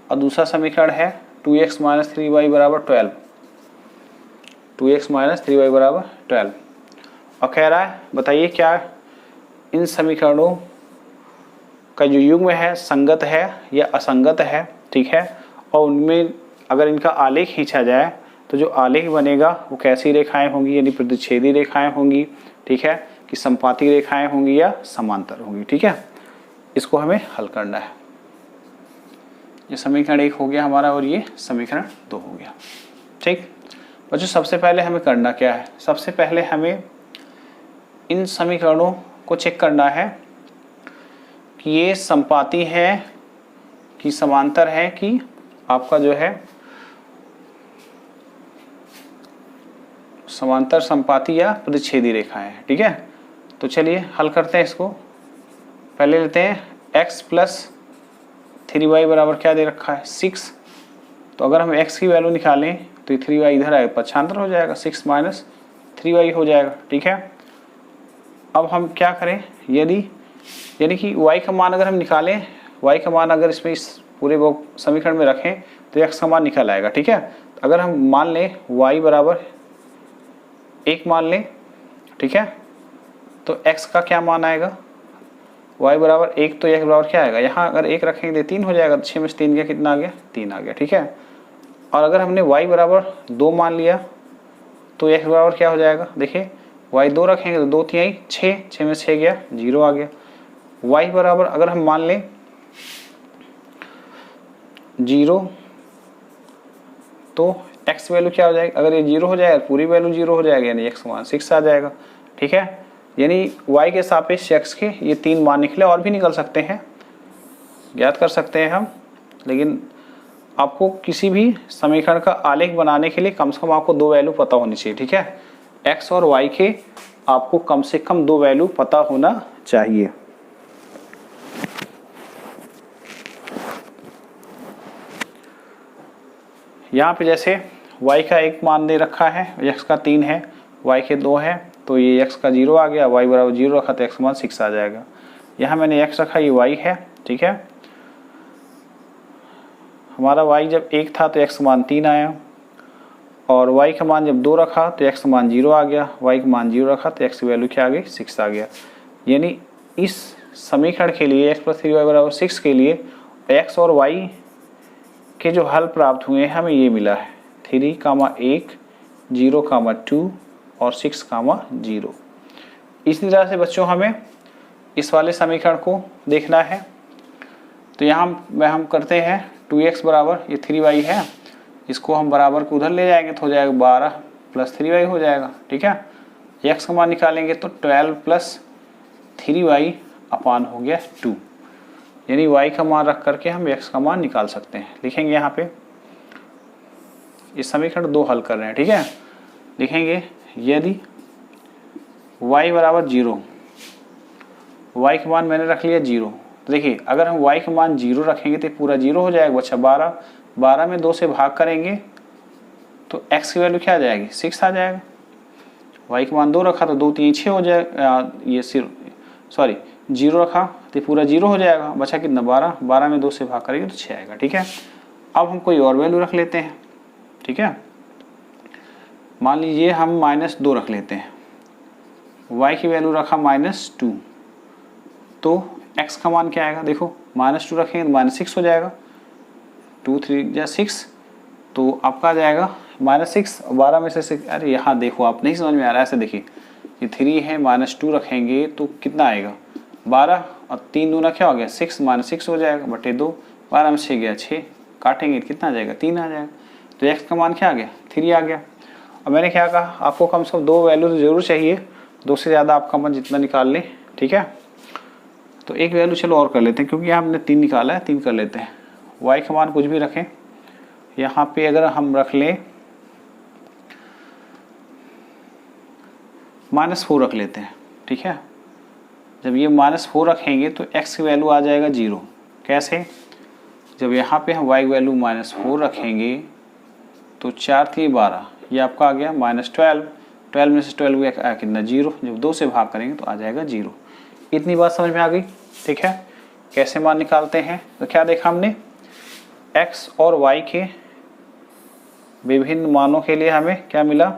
और दूसरा समीकरण है 2x माइनस 3y बराबर 12, 2x माइनस 3y बराबर 12, और कह रहा है बताइए क्या इन समीकरणों का जो युग्म है संगत है या असंगत है, ठीक है। और उनमें अगर इनका आलेख खींचा जाए तो जो आलेख बनेगा वो कैसी रेखाएं होंगी, यानी प्रतिच्छेदी रेखाएं होंगी, ठीक है, कि संपाती रेखाएं होंगी या समांतर होंगी, ठीक है। इसको हमें हल करना है। ये समीकरण 1 हो गया हमारा और ये समीकरण 2 हो गया, ठीक। बच्चों सबसे पहले हमें करना क्या है, सबसे पहले हमें इन समीकरणों को चेक करना है कि ये संपाती है कि समांतर है कि आपका जो है समांतर, संपाती या प्रतिच्छेदी रेखाएं है, ठीक है। तो चलिए हल करते हैं इसको। पहले लेते हैं x प्लस 3y बराबर क्या दे रखा है, 6। तो अगर हम x की वैल्यू निकालें तो 3y इधर आएगा, पक्षांतर हो जाएगा, 6 माइनस 3y हो जाएगा, ठीक है। अब हम क्या करें, यानी कि y का मान अगर हम निकालें, y का मान अगर इसमें इस पूरे वो समीकरण में रखें तो x का मान निकल आएगा, ठीक है। तो अगर हम मान लें y बराबर 1 मान लें, ठीक है, तो x का क्या मान आएगा, y बराबर 1, तो x बराबर क्या आएगा, यहाँ अगर 1 रखेंगे तो 3 हो जाएगा, 6 में से 3 गया, कितना आ गया, 3 आ गया, ठीक है। और अगर हमने y बराबर 2 मान लिया तो x बराबर क्या हो जाएगा, देखिए y 2 रखेंगे तो 2 3 6, 6 में 6 गया, 0 आ गया। y बराबर अगर हम मान लें 0 तो x वैल्यू क्या हो जाएगी, अगर ये 0 हो जाएगा पूरी वैल्यू 0 हो जाएगी, यानी x मान 6 आ जाएगा, ठीक है। यानी y के सापेक्ष x के ये 3 मान निकले, और भी निकल सकते हैं, ज्ञात कर सकते हैं हम, लेकिन आपको किसी भी समीकरण का आलेख बनाने के लिए कम से कम आपको 2 वैल्यू पता होनी चाहिए, ठीक है। x और y के आपको कम से कम 2 वैल्यू पता होना चाहिए। यहाँ पे जैसे y का 1 मान दे रखा है, x का 3 है, y के 2 है, तो ये x का 0 आ गया, y बराबर 0 रखा तो x मान 6 आ जाएगा। यहाँ मैंने x रखा, ये y है, ठीक है। हमारा y जब 1 था तो x मान 3 आया, और y का मान जब 2 रखा तो x मान 0 आ गया, y का मान 0 रखा तो x की वैल्यू क्या आ गई, 6 आ गया। यानी इस समीकरण के लिए x प्लस 3y बराबर 6 के लिए x और y के जो हल प्राप्त हुए हैं हमें ये मिला है 3, 1, 0, 2 और 6, 0। इसी तरह से बच्चों हमें इस वाले समीकरण को देखना है। तो यहाँ हम करते हैं 2x बराबर ये 3y है, इसको हम बराबर को उधर ले जाएंगे तो हो जाएगा 12 प्लस 3y हो जाएगा, ठीक है। x का मान निकालेंगे तो 12 प्लस 3y अपान हो गया 2, यानी y का मान रख करके हम x का मान निकाल सकते हैं। लिखेंगे यहाँ पे, इस समीकरण 2 हल कर रहे हैं, ठीक है। लिखेंगे यदि y बराबर 0, y का मान मैंने रख लिया 0, तो देखिए अगर हम y का मान 0 रखेंगे तो पूरा 0 हो जाएगा बच्चा, 12 में 2 से भाग करेंगे तो x की वैल्यू क्या आ जाएगी, 6 आ जाएगा। y का मान 2 रखा तो 2 3 6 हो जाएगा, ये सॉरी 0 रखा तो पूरा 0 हो जाएगा, बचा कितना 12 में 2 से भाग करेंगे तो 6 आएगा, ठीक है। अब हम कोई और वैल्यू रख लेते हैं, ठीक है। मान लीजिए हम -2 रख लेते हैं, y की वैल्यू रखा -2, तो x का मान क्या आएगा, देखो -2 रखेंगे तो -6 हो जाएगा, 2 3 या 6, तो आपका आ जाएगा -6 12 में से 6, अरे यहाँ देखो आप नहीं समझ में आ रहा है, ऐसे देखिए ये 3 है, -2 रखेंगे तो कितना आएगा 12 और 3 दूना क्या हो गया 6, -6 हो जाएगा बटे 2, 12 में 6 गया 6, काटेंगे कितना आ जाएगा 3 आ जाएगा। तो x का मान क्या आ गया 3 आ गया। और मैंने क्या कहा आपको कम से कम 2 वैल्यू तो जरूर चाहिए, 2 से ज़्यादा आप कॉमन जितना निकाल लें, ठीक है। तो एक वैल्यू चलो और कर लेते हैं, क्योंकि यहाँ हमने 3 निकाला है, 3 कर लेते हैं। y का मान कुछ भी रखें, यहाँ पे अगर हम रख लें -4 रख लेते हैं, ठीक है। जब ये -4 रखेंगे तो x की वैल्यू आ जाएगा 0। कैसे, जब यहाँ पे हम y की वैल्यू -4 रखेंगे तो 4 3 12, ये आपका आ गया -12, 12 में से 12 गया कितना 0, जब 2 से भाग करेंगे तो आ जाएगा 0। इतनी बात समझ में आ गई, ठीक है। कैसे मान निकालते हैं, तो क्या देखा हमने x और y के विभिन्न मानों के लिए हमें क्या मिला,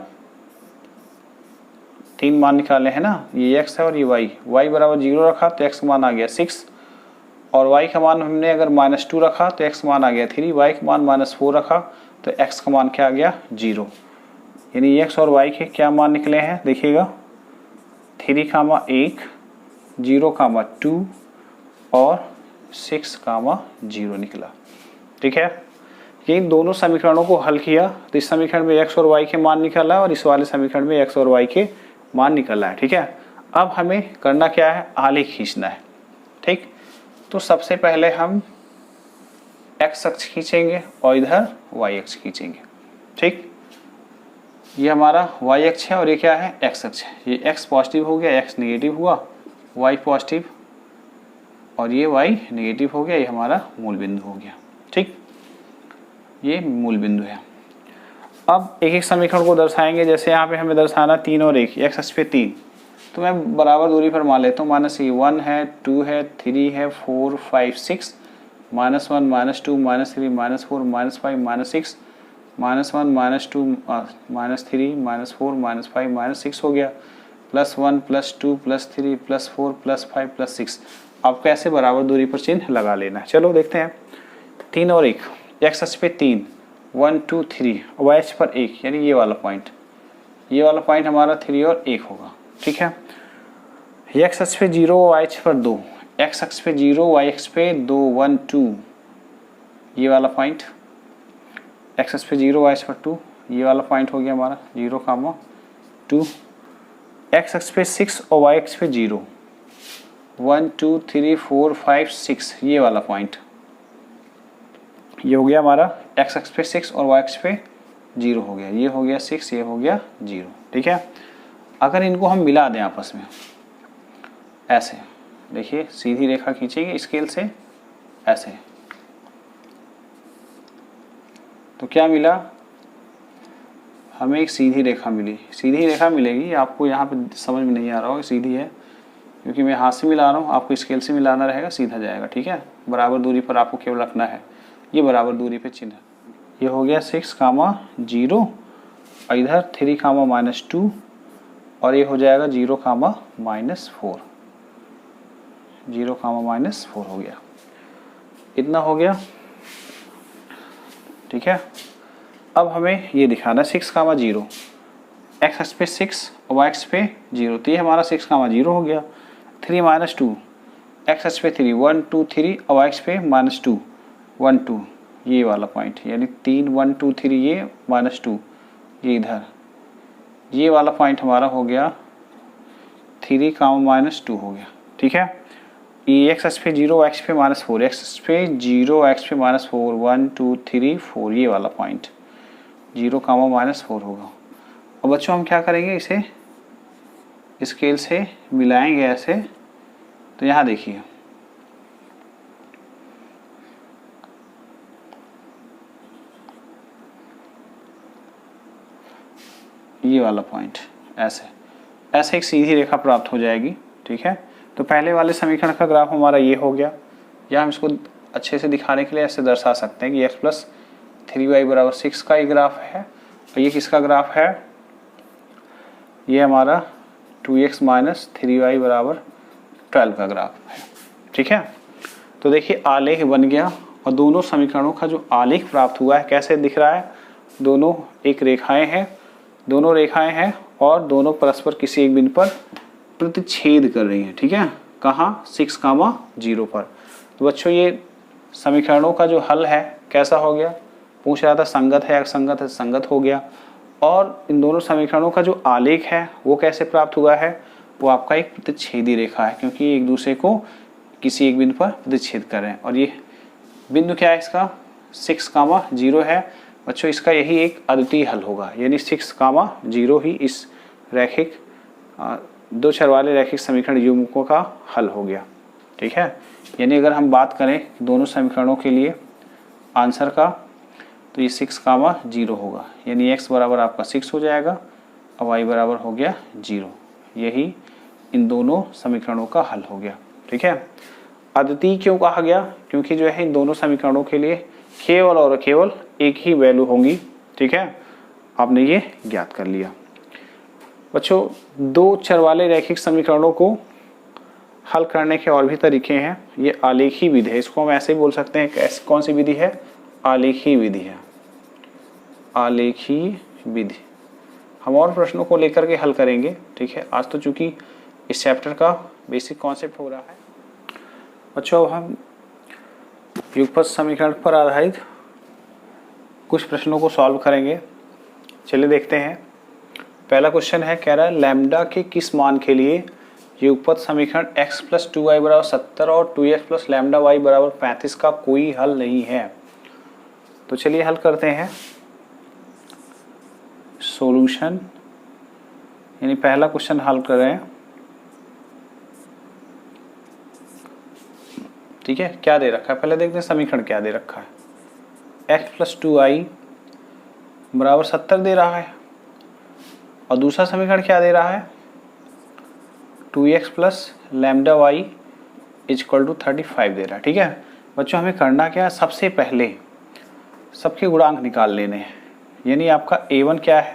3 मान निकाले हैं ना, ये x है और ये y बराबर 0 रखा तो x का मान आ गया 6, और y का मान हमने अगर -2 रखा तो x का मान आ गया 3, y का मान -4 रखा तो x का मान क्या आ गया 0। यानी x और y के क्या मान निकले हैं देखिएगा 3, 1, 0, 2 और 6, 0 निकला, ठीक है। ये इन दोनों समीकरणों को हल किया तो इस समीकरण में x और y के मान निकला है और इस वाले समीकरण में x और y के मान निकला है, ठीक है। अब हमें करना क्या है, आलेख खींचना है, ठीक। तो सबसे पहले हम x अक्ष खींचेंगे और इधर y अक्ष खींचेंगे, ठीक। ये हमारा y अक्ष है और ये क्या है x अक्ष है। ये x पॉजिटिव हो गया, x नेगेटिव हुआ, y पॉजिटिव और ये y नेगेटिव हो गया, ये हमारा मूल बिंदु हो गया, ठीक। ये मूल बिंदु है। अब एक एक समीकरण को दर्शाएंगे, जैसे यहाँ पे हमें दर्शाना 3 और 1, x अक्ष पे 3, तो मैं बराबर दूरी पर मान लेता हूँ, -1 है, 2 है, 3 है, 4 5 6, -1 -2 -3 -4 -5 -6, -1 -2 -3 -4 -5 -6 हो गया, +1 +2 +3 +4 +5 +6। आपको ऐसे बराबर दूरी पर चिन्ह लगा लेना है। चलो देखते हैं 3 और 1, x अक्ष पे 3 1 2 3 और y अक्ष पर 1, यानी ये वाला पॉइंट हमारा 3 और 1 होगा, ठीक है। x अक्ष पे 0 y अक्ष पर 2, x अक्ष पे 0 y अक्ष पे 2 1 2, ये वाला पॉइंट, x अक्ष पे 0 y अक्ष पर 2, ये वाला पॉइंट हो गया हमारा 0, 2, x अक्ष पे 6 और y अक्ष पे 0 1 2 3 4 5 6, ये वाला पॉइंट, ये हो गया हमारा x अक्ष पे 6 और y अक्ष पे 0 हो गया, ये हो गया 6, ये हो गया 0, ठीक है। अगर इनको हम मिला दें आपस में ऐसे, देखिए सीधी रेखा खींचेंगे स्केल से ऐसे, तो क्या मिला हमें, एक सीधी रेखा मिली। सीधी रेखा मिलेगी, आपको यहाँ पे समझ में नहीं आ रहा होगा सीधी है, क्योंकि मैं हाथ से मिला रहा हूँ, आपको स्केल से मिलाना रहेगा, सीधा जाएगा, ठीक है। बराबर दूरी पर आपको केवल रखना है, ये बराबर दूरी पे चिन्ह, ये हो गया 6, 0 और इधर 3, -2 और ये हो जाएगा 0, -4, 0, -4 हो गया, इतना हो गया, ठीक है। अब हमें ये दिखाना 6, 0, x अक्ष पे 6 और y अक्ष पे 0, तो ये हमारा 6, 0 हो गया। 3 -2, x अक्ष पे 3 1 2 3 और y अक्ष पे -2 1 2, ये वाला पॉइंट, यानी 3 1 2 3, ये -2, ये इधर, ये वाला पॉइंट हमारा हो गया 3, -2 हो गया, ठीक है। ये x अक्ष पे 0 y अक्ष पे -4, x अक्ष पे 0 y अक्ष पे -4 1 2 3 4, ये वाला पॉइंट 0, -4 होगा। और बच्चों हम क्या करेंगे, इसे स्केल से मिलाएंगे ऐसे, तो यहाँ देखिए ये वाला पॉइंट ऐसे एक सीधी रेखा प्राप्त हो जाएगी, ठीक है। तो पहले वाले समीकरण का ग्राफ हमारा ये हो गया, या हम इसको अच्छे से दिखाने के लिए ऐसे दर्शा सकते हैं कि x + 3y = 6 का ये ग्राफ है, और ये किसका ग्राफ है, ये हमारा 2x - 3y = 12 का ग्राफ है, ठीक है। तो देखिए आलेख बन गया, और दोनों समीकरणों का जो आलेख प्राप्त हुआ है कैसे दिख रहा है, दोनों एक रेखाएं हैं, दोनों रेखाएं हैं और दोनों परस्पर किसी एक बिंदु पर प्रतिच्छेद कर रही हैं। ठीक है, कहाँ 6,0 पर। तो बच्चों ये समीकरणों का जो हल है कैसा हो गया, पूछ रहा था संगत है असंगत है, संगत हो गया। और इन दोनों समीकरणों का जो आलेख है वो कैसे प्राप्त हुआ है, वो आपका एक प्रतिच्छेदी रेखा है, क्योंकि एक दूसरे को किसी एक बिंदु पर प्रतिच्छेद कर रहे हैं। और ये बिंदु क्या है इसका 6,0 है बच्चों, इसका यही एक अद्वितीय हल होगा, यानी 6,0 ही इस रैखिक दो चर वाले रैखिक समीकरण युग्मकों का हल हो गया। ठीक है, यानी अगर हम बात करें दोनों समीकरणों के लिए आंसर का, तो ये 6,0 होगा, यानी x बराबर आपका 6 हो जाएगा और y बराबर हो गया 0। यही इन दोनों समीकरणों का हल हो गया। ठीक है, अद्वितीय क्यों कहा गया, क्योंकि जो है इन दोनों समीकरणों के लिए केवल और केवल एक ही वैल्यू होंगी। ठीक है, आपने ये ज्ञात कर लिया। बच्चों दो चर वाले रैखिक समीकरणों को हल करने के और भी तरीके हैं। ये आलेखी विधि है, इसको हम ऐसे ही बोल सकते हैं। कौन सी विधि है, आलेखी विधि है, आलेखी विधि। हम और प्रश्नों को लेकर के हल करेंगे। ठीक है, आज तो चूंकि इस चैप्टर का बेसिक कॉन्सेप्ट हो रहा है। बच्चों अब हम युगपत समीकरण पर आधारित कुछ प्रश्नों को सॉल्व करेंगे। चलिए देखते हैं। पहला क्वेश्चन है, कह रहा है लैम्डा के किस मान के लिए युगपत समीकरण x + 2y = 70 और 2x + λy = 35 का कोई हल नहीं है। तो चलिए हल करते हैं। सॉल्यूशन, यानी पहला क्वेश्चन हल कर रहे हैं। ठीक है, क्या दे रखा है पहले देखते हैं समीकरण क्या दे रखा है। x + 2y = 70 दे रहा है और दूसरा समीकरण क्या दे रहा है 2x + λy = 35 दे रहा है। ठीक है बच्चों, हमें करना क्या है, सबसे पहले सबके गुणांक निकाल लेने हैं। यानी आपका a1 क्या है,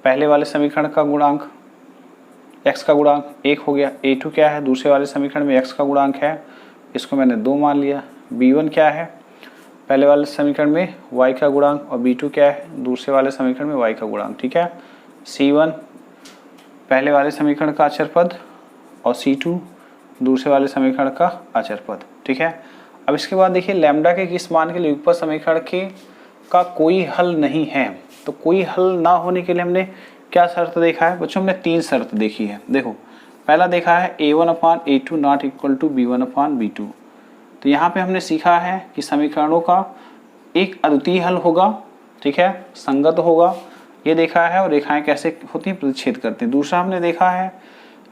पहले वाले समीकरण का गुणांक x का गुणांक 1 हो गया। a2 क्या है, दूसरे वाले समीकरण में x का गुणांक है, इसको मैंने 2 मान लिया। b1 क्या है, पहले वाले समीकरण में y का गुणांक, और b2 क्या है, दूसरे वाले समीकरण में y का गुणांक। ठीक है, c1 पहले वाले समीकरण का अचर पद और c2 दूसरे वाले समीकरण का अचर पद। ठीक है, अब इसके बाद देखिए लैम्डा के किस मान के लिए युगपत समीकरण के का कोई हल नहीं है। तो कोई हल ना होने के लिए हमने क्या शर्त देखा है बच्चों, हमने 3 शर्त देखी है। देखो पहला देखा है a1/a2 ≠ b1/b2। तो यहाँ पे हमने सीखा है कि समीकरणों का एक अद्वितीय हल होगा। ठीक है, संगत होगा, ये देखा है। और रेखाएं कैसे होती हैं, प्रतिच्छेद करते हैं। दूसरा हमने देखा है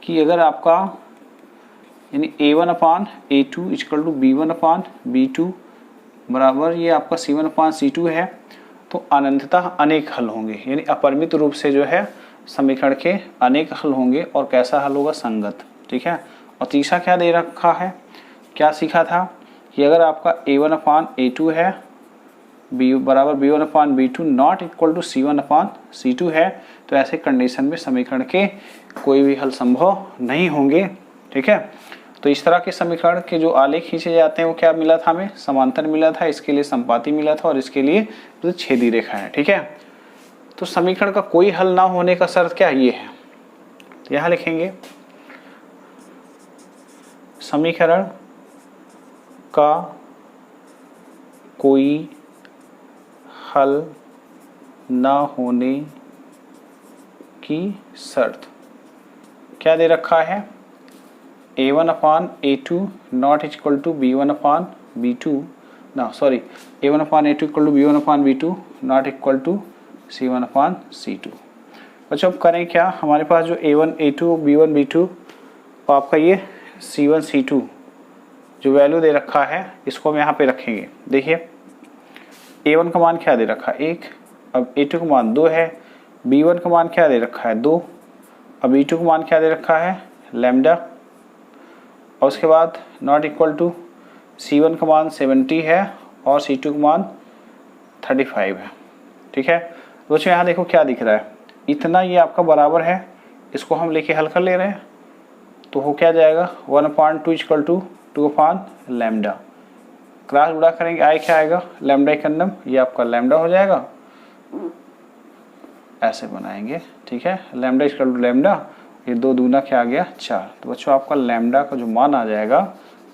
कि अगर आपका यानी a1/a2 = b1/b2 बराबर ये आपका c1/c2 है, तो अनंततः अनेक हल होंगे, यानी अपरिमित रूप से जो है समीकरण के अनेक हल होंगे। और कैसा हल होगा, संगत। ठीक है, और तीसरा क्या दे रखा है, क्या सीखा था कि अगर आपका a1/a2 है बराबर b1/b2 ≠ c1/c2 है, तो ऐसे कंडीशन में समीकरण के कोई भी हल संभव नहीं होंगे। ठीक है, तो इस तरह के समीकरण के जो आलेख खींचे जाते हैं वो क्या मिला था हमें, समांतर मिला था, इसके लिए संपाती मिला था और इसके लिए प्रतिच्छेदी रेखा है। ठीक है, तो समीकरण का कोई हल ना होने का शर्त क्या ये है, यहां लिखेंगे समीकरण का कोई हल ना होने की शर्त क्या दे रखा है, a1/a2 ≠ b1/b2 a1/a2 = b1/b2 ≠ c1/c2। बच्चों अब करें क्या, हमारे पास जो a1/a2 b1/b2 और आपका ये c1/c2 जो वैल्यू दे रखा है, इसको हम यहाँ पे रखेंगे। देखिए a1 का मान क्या दे रखा है 1, अब a2 का मान 2 है, b1 का मान क्या दे रखा है 2, अब b2 का मान क्या दे रखा है लैम्डा, और उसके बाद नॉट इक्वल टू c1 का मान 70 है और c2 का मान 35 है। ठीक है बच्चों, यहाँ देखो क्या दिख रहा है, इतना ये आपका बराबर है, इसको हम लेके हल कर ले रहे हैं, तो हो क्या जाएगा 1/2 = 2/λ। क्रॉस गुणा करेंगे आए क्या आएगा लैम्डा एकन्नम, ये आपका लैम्डा हो जाएगा ऐसे बनाएंगे, ठीक है। लैम्डा इक्वल टू लैम्डा, ये 2 दूना क्या आ गया 4। तो बच्चों आपका लैम्डा का जो मान आ जाएगा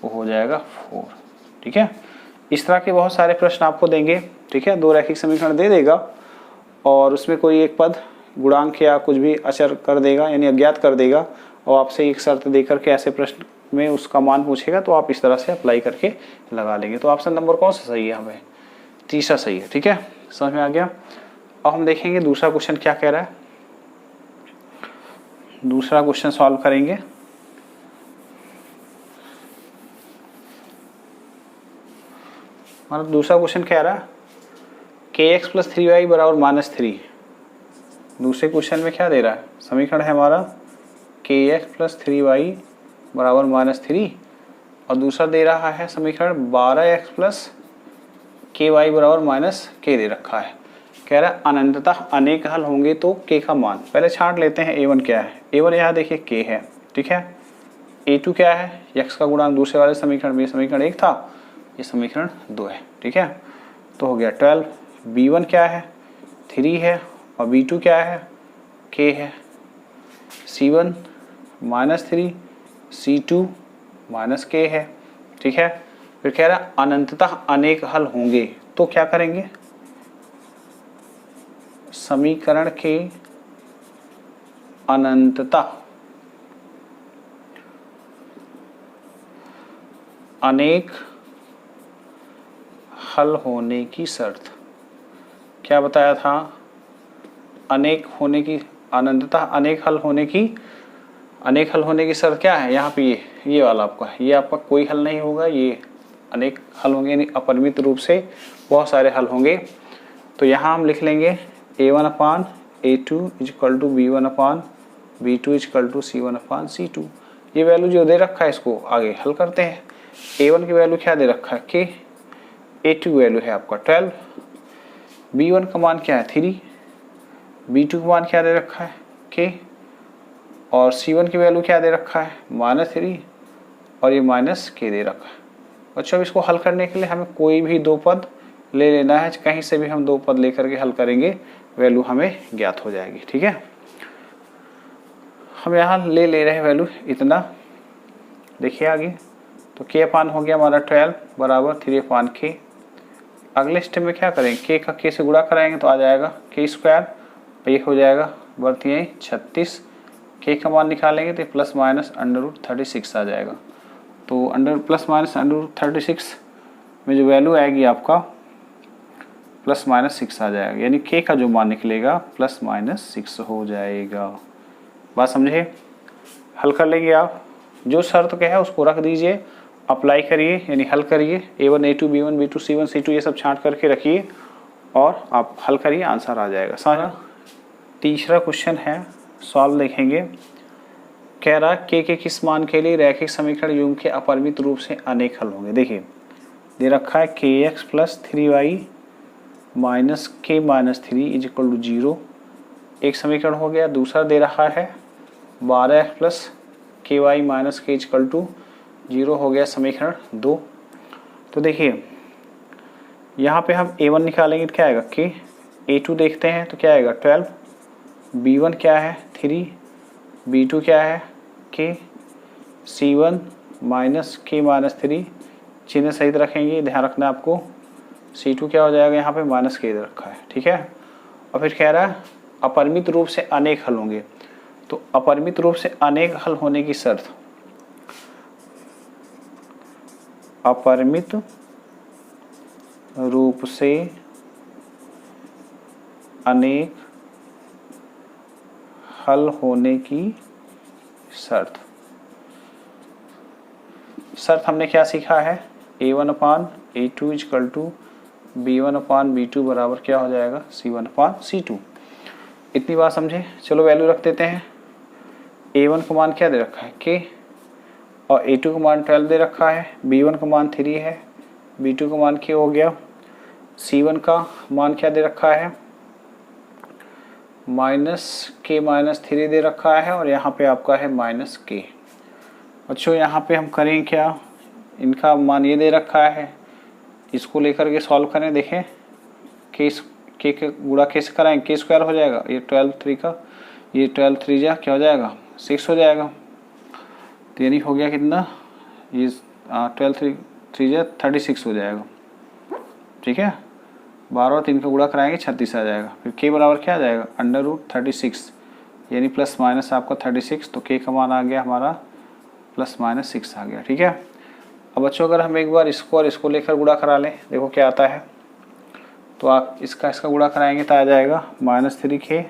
वो हो जाएगा 4, ठीक है। इस तरह के बहुत सारे प्रश्न आपको देंगे, ठीक है। 2 रैखिक समीकरण दे देगा और उसमें कोई एक पद गुणांक या कुछ भी अचर कर देगा, यानी अज्ञात कर देगा, और आपसे एक शर्त देकर के ऐसे प्रश्न में उसका मान पूछेगा, तो आप इस तरह से अप्लाई करके लगा लेंगे। तो ऑप्शन नंबर कौन सा सही है? हमें तीसरा सही है, ठीक है। समझ में आ गया। अब हम देखेंगे दूसरा क्वेश्चन क्या कह रहा है। दूसरा क्वेश्चन सॉल्व करेंगे। मतलब दूसरा क्वेश्चन कह रहा है kx प्लस 3y बराबर -3। दूसरे क्वेश्चन में क्या दे रहा है? समीकरण है हमारा kx प्लस 3y बराबर -3, और दूसरा दे रहा है समीकरण 12x प्लस ky बराबर -k दे रखा है। कह रहा है अनंततः अनेक हल होंगे तो k का मान, पहले छांट लेते हैं a1 क्या है। a1 यहाँ देखिए k है, ठीक है। a2 क्या है? x का गुणांक दूसरे वाले समीकरण में, समीकरण 1 था, ये समीकरण 2 है, ठीक है। तो हो गया 12। b1 क्या है? 3 है, और b2 क्या है? k है। c1 -3, c2 -k है, ठीक है। फिर कह रहा है अनंततः अनेक हल होंगे, तो क्या करेंगे? समीकरण के अनंततः अनेक हल होने की शर्त, क्या बताया था? अनेक होने की, अनंततः अनेक हल होने की शर्त क्या है? यहाँ पे ये वाला आपका, ये आपका कोई हल नहीं होगा, ये अनेक हल होंगे, यानी अपरिमित रूप से बहुत सारे हल होंगे। तो यहाँ हम लिख लेंगे a1 upon a2 equal to b1 upon b2 equal to c1 upon c2। ये वैल्यू जो दे रखा है इसको आगे हल करते हैं। a1 की वैल्यू क्या दे रखा है? k। a2 वैल्यू है आपका 12, b1 का मान क्या है? 3, b2 का मान क्या दे रखा है? k, और c1 की वैल्यू क्या दे रखा है? -3, और ये -k दे रखा है। बच्चों अब इसको हल करने के लिए हमें कोई भी 2 पद ले लेना है, कहीं से भी हम 2 पद लेकर के हल करेंगे, वैल्यू हमें ज्ञात हो जाएगी, ठीक है। हम यहाँ ले रहे हैं वैल्यू इतना, देखिए आगे। तो k अपान हो गया हमारा 12 बराबर 3 अपान k। अगले स्टेप में क्या करेंगे? k का k से गुणा कराएंगे तो आ जाएगा k², ये हो जाएगा बढ़ती 36। k का मान निकालेंगे तो प्लस माइनस √36 आ जाएगा। तो प्लस माइनस √36 में जो वैल्यू आएगी आपका +-6 आ जाएगा, यानी k का जो मान निकलेगा +-6 हो जाएगा। बात समझे? हल कर लेंगे आप, जो शर्त क्या है उसको रख दीजिए, अप्लाई करिए, यानी हल करिए। a1 a2 b1 b2 c1 c2 ये सब छांट करके रखिए और आप हल करिए, आंसर आ जाएगा। समझा? तीसरा क्वेश्चन है, सॉल्व देखेंगे। कह रहा k के किस मान के लिए रैखिक समीकरण युग्म के अपरिमित रूप से अनेक हल होंगे। देखिए दे रखा है kx plus 3y minus k minus 3 is equal to 0, एक समीकरण हो गया। दूसरा दे रहा है 12x plus ky minus k is equal to 0 हो गया समीकरण 2। तो देखिए यहाँ पे हम a1 निकालेंगे तो क्या आएगा k, a2 देखते हैं तो क्या आएगा 12, b1 क्या है 3, b2 क्या है k, c1 minus k minus 3 चिन्ह सहित रखेंगे, ध्यान रखना आपको। c2 क्या हो जाएगा यहाँ पे -k दे रखा है, ठीक है। और फिर कह रहा है अपरिमित रूप से अनेक हल होंगे, तो अपरिमित रूप से अनेक हल होने की शर्त, अपरिमित रूप से अनेक हल होने की शर्त हमने क्या सीखा है? a1 upon a2 equal to b1 upon b2 बराबर क्या हो जाएगा? c1 upon c2। इतनी बात समझे? चलो वैल्यू रख देते हैं। a1 का मान क्या दे रखा है? k, और a2 का मान 12 दे रखा है, b1 का मान 3 है, b2 का मान k हो गया, c1 का मान क्या दे रखा है? -k माइनस 3 दे रखा है, और यहाँ पे आपका है -k। अच्छा यहाँ पे हम करें क्या? इनका मान ये दे रखा है, इसको लेकर के सॉल्व करें। देखें के गुणा कैसे कराएंगे, के स्क्वायर हो जाएगा, ये 12 3 का, ये 12 3 जा क्या हो जाएगा 6 हो जाएगा। तो यानी हो गया कितना, ये 12 3 जा 36 हो जाएगा। ठीक है, 12 और 3 का गुणा कराएंगे 36 आ जाएगा। फिर के बराबर क्या आ जाएगा √36, यानी प्लस माइनस आपका 36, तो के का मान आ गया हमारा +-6 आ गया। ठीक है, अब बच्चों अगर हम एक बार इसको और इसको लेकर गुणा करा लें, देखो क्या आता है। तो आप इसका गुणा कराएंगे तो आ जाएगा -3k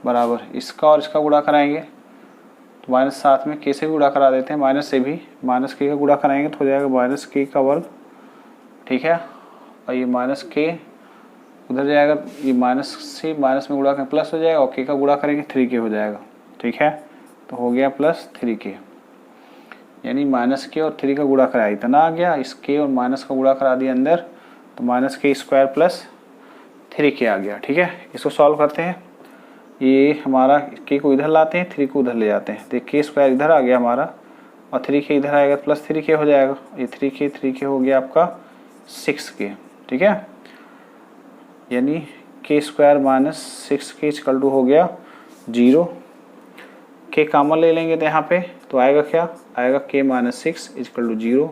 बराबर, इसका और इसका गुणा कराएंगे तो माइनस साथ में के से भी गुणा करा देते हैं, माइनस से भी, -k का गुणा कराएंगे तो हो जाएगा -k का वर्ग। ठीक है, और ये -k उधर जाएगा, ये माइनस से माइनस में गुणा करें प्लस हो जाएगा, और k का गुणा करेंगे 3k हो जाएगा। ठीक है, तो हो गया +3k, यानी -k और 3 का गुणा कराया इतना आ गया, इस k और माइनस का गुणा करा दिया अंदर, तो -k² + 3k आ गया। ठीक है, इसको सॉल्व करते हैं। ये हमारा k को इधर लाते हैं, 3 को उधर ले जाते हैं, तो k² इधर आ गया हमारा, और 3k इधर आएगा +3k हो जाएगा। ये 3k हो गया आपका 6k। ठीक है, यानी k² - 6k = हो गया 0। k कॉमन ले लेंगे तो यहाँ पे तो आएगा क्या, आएगा k - 6 = 0,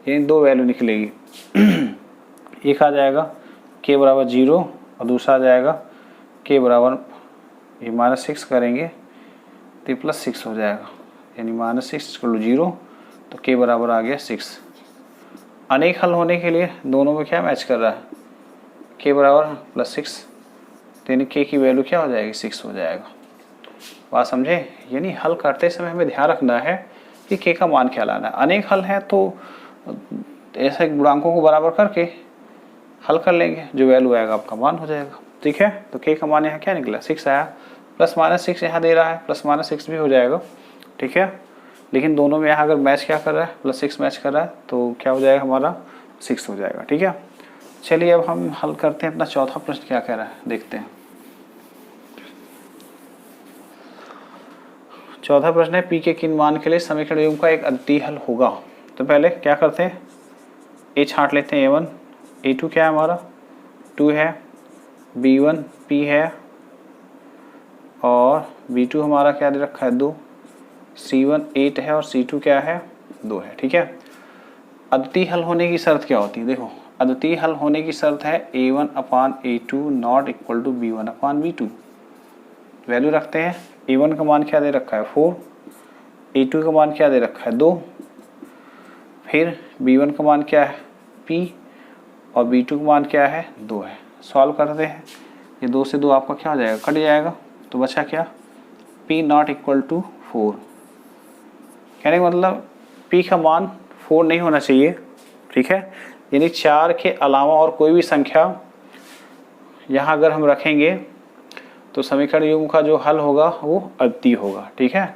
यानी दो वैल्यू निकलेगी। एक आ जाएगा k बराबर 0 और दूसरा आ जाएगा k बराबर, ये -6 करेंगे तो +6 हो जाएगा, यानी -6 = 0, तो k बराबर आ गया 6। अनेक हल होने के लिए दोनों में क्या मैच कर रहा है, k बराबर +6, तो यानी k की वैल्यू क्या हो जाएगी 6 हो जाएगा। बात समझे, यानी हल करते समय हमें ध्यान रखना है कि k का मान क्या लाना है। अनेक हल है तो ऐसे गुणांकों को बराबर करके हल कर लेंगे, जो वैल्यू आएगा आपका मान हो जाएगा। ठीक है, तो k का मान यहाँ क्या निकला 6 आया, +-6 यहाँ दे रहा है, +-6 भी हो जाएगा। ठीक है, लेकिन दोनों में यहाँ अगर मैच क्या कर रहा है, +6 मैच कर रहा है, तो क्या हो जाएगा हमारा 6 हो जाएगा। ठीक है, चलिए अब हम हल करते हैं अपना चौथा प्रश्न क्या कह रहा है, देखते हैं। चौथा प्रश्न है, p के किन मान के लिए समीकरण युग्म का एक अद्वितीय हल होगा। तो पहले क्या करते हैं, a छांट लेते हैं, a1 a2 क्या है हमारा 2 है, b1 p है, और b2 हमारा क्या दे रखा है 2, c1 8 है, और c2 क्या है 2 है। ठीक है, अद्वितीय हल होने की शर्त क्या होती है, देखो अद्वितीय हल होने की शर्त है a1/a2 ≠ b1/b2। वैल्यू रखते हैं, a1 का मान क्या दे रखा है 4, a2 का मान क्या दे रखा है 2, फिर b1 का मान क्या है p, और b2 का मान क्या है 2 है। सॉल्व करते हैं, ये 2 से 2 आपका क्या हो जाएगा, कट जाएगा, तो बचा क्या p ≠ 4। कहने का मतलब p का मान 4 नहीं होना चाहिए। ठीक है, यानी 4 के अलावा और कोई भी संख्या यहाँ अगर हम रखेंगे तो समीकरण युग्म का जो हल होगा वो अद्वितीय होगा। ठीक है,